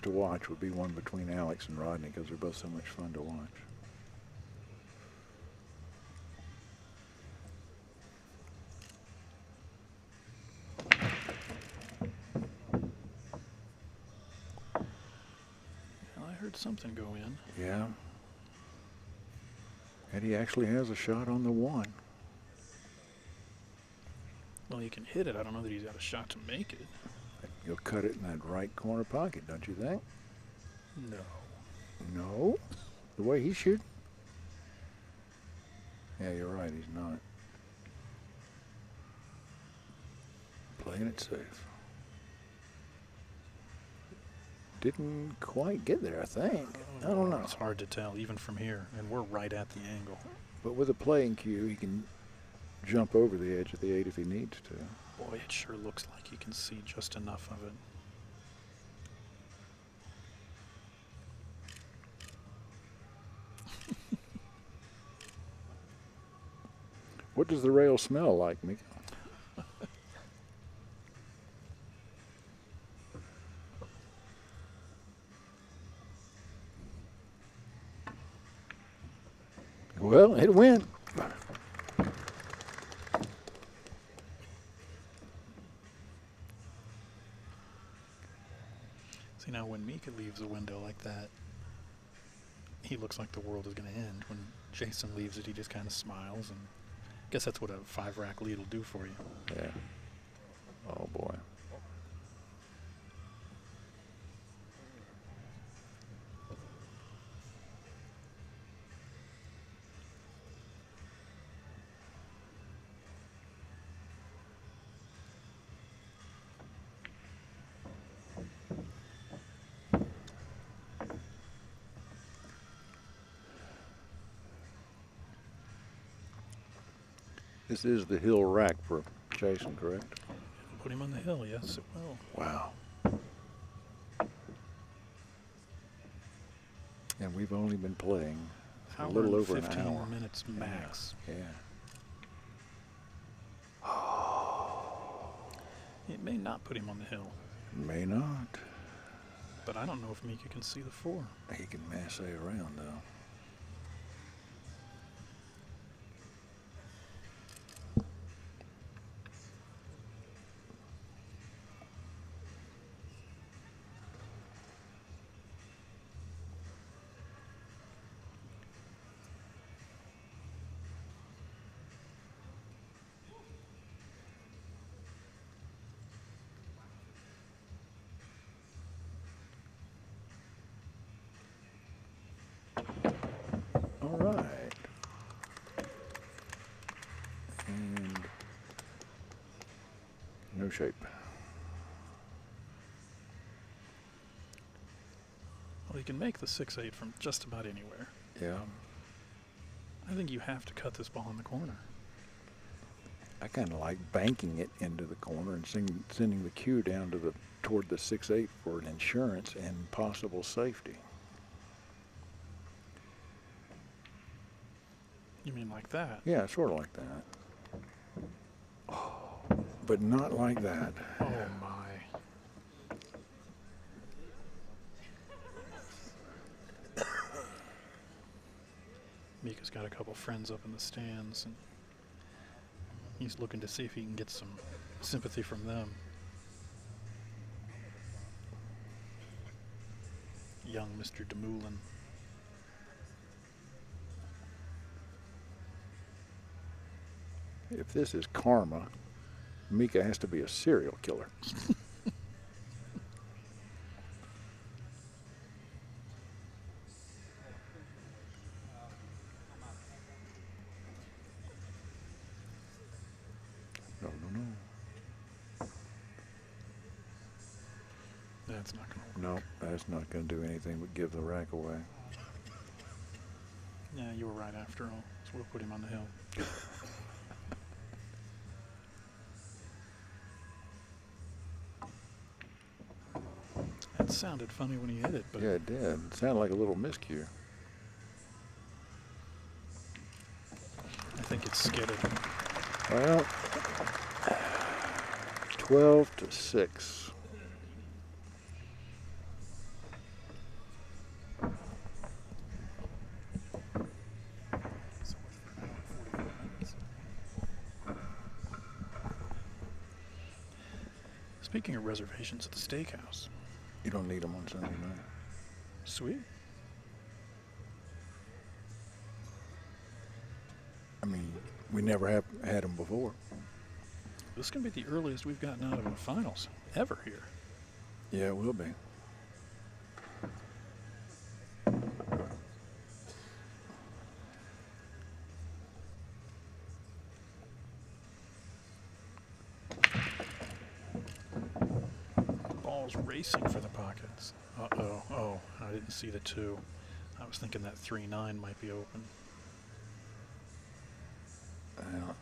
to watch would be one between Alex and Rodney because they're both so much fun to watch. Well, I heard something go in. Yeah. And he actually has a shot on the 1. Well, he can hit it. I don't know that he's got a shot to make it. He'll cut it in that right corner pocket, don't you think? No. No? The way he's shooting? Yeah, you're right. He's not. Playing it safe. Didn't quite get there, I think. I don't know. It's hard to tell, even from here, and we're right at the angle. But with a playing cue, he can jump over the edge of the 8 if he needs to. Boy, it sure looks like you can see just enough of it. What does the rail smell like, Mika? Well, it went. See, now when Mika leaves a window like that, he looks like the world is going to end. When Jayson leaves it, he just kind of smiles, and I guess that's what a 5-rack lead will do for you. Yeah. Oh, boy. This is the hill rack for Jayson, correct? Put him on the hill, yes, it will. Wow. And we've only been playing a little over an 15 hour. minutes max. Yeah. It may not put him on the hill, May not. but I don't know if Mika can see the 4. He can masse around, though. All right. And no shape. Well, he can make the 6-8 from just about anywhere. Yeah. I think you have to cut this ball in the corner. I kind of like banking it into the corner and sending the cue down to the toward the 6-8 for an insurance and possible safety. You mean like that? Yeah, sort of like that. Oh, but not like that. Oh my. Mika's got a couple friends up in the stands, and he's looking to see if he can get some sympathy from them. Young Mr. DeMoulin. If this is karma, Mika has to be a serial killer. No. That's not going to work. No, that's not going to do anything but give the rack away. Yeah, you were right after all. So we'll put him on the hill. That sounded funny when he hit it, but Yeah, it did. It sounded like a little miscue. I think it's skidded. Well, 12-6. Speaking of reservations at the steakhouse. You don't need them on Sunday night. Sweet. I mean, we never have had them before. This can be the earliest we've gotten out of the finals ever here. Yeah, it will be. Ball's racing for the pockets. Uh-oh. Oh, I didn't see the 2. I was thinking that 3-9 might be open. Well,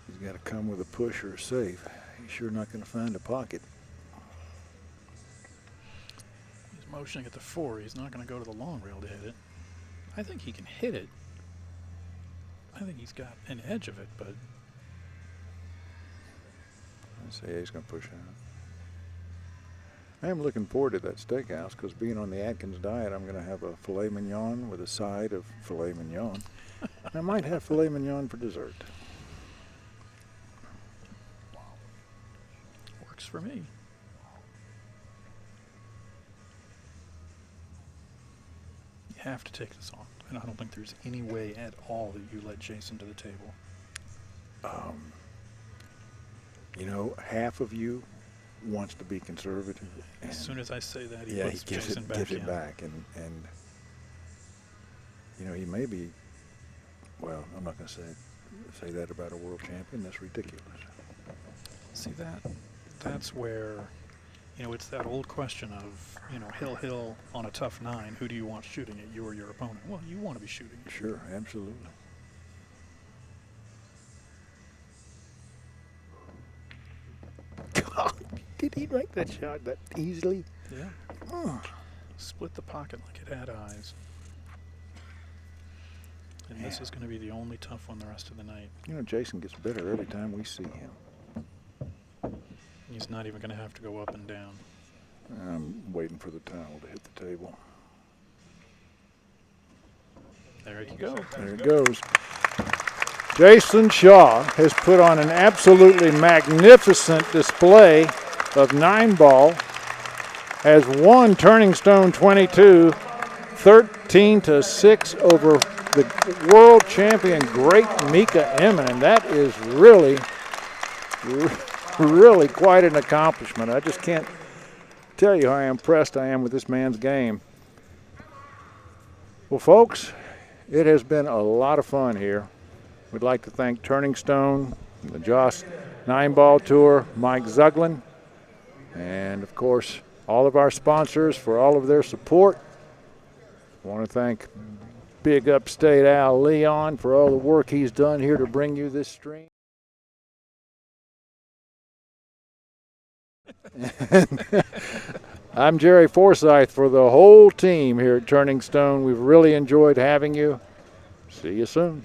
he's got to come with a push or a save. He's sure not going to find a pocket. He's motioning at the 4. He's not going to go to the long rail to hit it. I think he can hit it. I think he's got an edge of it, but I say he's going to push out. I am looking forward to that steakhouse because being on the Atkins diet, I'm going to have a filet mignon with a side of filet mignon. And I might have filet mignon for dessert. works for me. You have to take this on. And I don't think there's any way at all that you let Jayson to the table. You know, half of you wants to be conservative. As soon as I say that, he yeah, puts he gives Jayson it, back gives in. it back. And, you know, he may be, well, I'm not going to say that about a world champion. That's ridiculous. See that? That's where, you know, it's that old question of, you know, hill on a tough 9. Who do you want shooting at, you or your opponent? Well, you want to be shooting. Sure, absolutely. God, did he make that shot that easily? Yeah. Oh. Split the pocket like it had eyes. And this Yeah. is going to be the only tough one the rest of the night. You know, Jayson gets better every time we see him. He's not even going to have to go up and down. I'm waiting for the towel to hit the table. There you go. There it goes. Jayson Shaw has put on an absolutely magnificent display of 9-ball, has won Turning Stone 22, 13-6 over the world champion, great Mika Immonen. That is really, really quite an accomplishment. I just can't tell you how impressed I am with this man's game. Well, folks, it has been a lot of fun here. We'd like to thank Turning Stone, the Joss 9-Ball Tour, Mike Zuglin, and, of course, all of our sponsors for all of their support. I want to thank Big Upstate Al Leon for all the work he's done here to bring you this stream. I'm Jerry Forsyth for the whole team here at Turning Stone. We've really enjoyed having you. See you soon.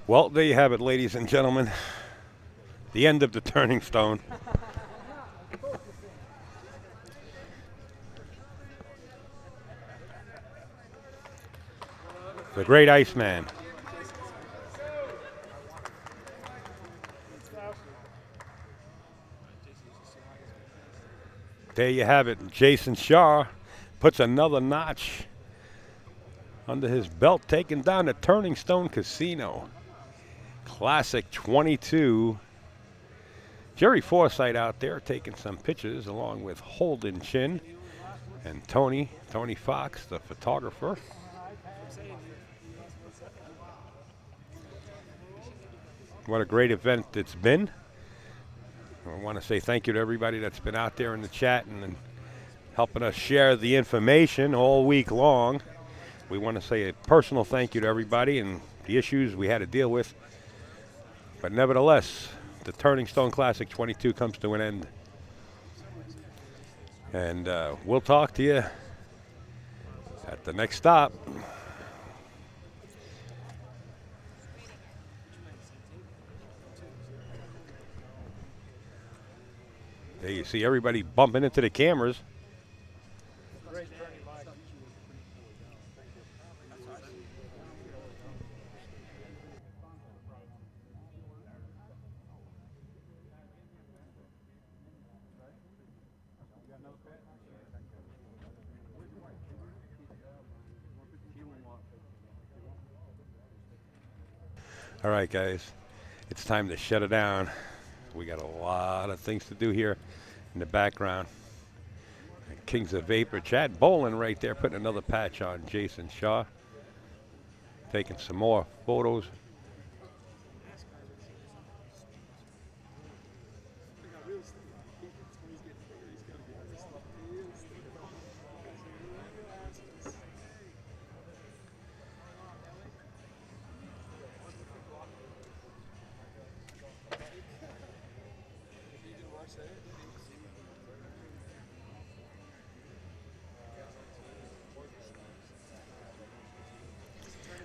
Well, there you have it, ladies and gentlemen. The end of the Turning Stone. The great Iceman. There you have it. Jayson Shaw puts another notch under his belt, taking down the Turning Stone Casino. Classic 22. Jerry Forsyth out there taking some pictures along with Holden Chin and Tony Fox, the photographer. What a great event it's been. I want to say thank you to everybody that's been out there in the chat and helping us share the information all week long. We want to say a personal thank you to everybody and the issues we had to deal with. But nevertheless, the Turning Stone Classic 22 comes to an end. And we'll talk to you at the next stop. There you see everybody bumping into the cameras. All right, guys, it's time to shut it down. We got a lot of things to do here in the background. Kings of Vapor, Chad Bolin right there putting another patch on Jayson Shaw. Taking some more photos.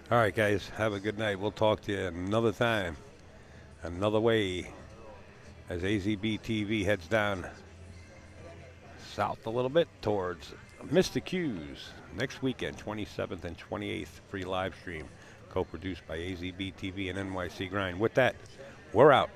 All right, guys, have a good night. We'll talk to you another time, another way, as AZB TV heads down south a little bit towards Mr. Q's next weekend, 27th and 28th, free live stream, co-produced by AZB TV and NYC Grind. With that, we're out.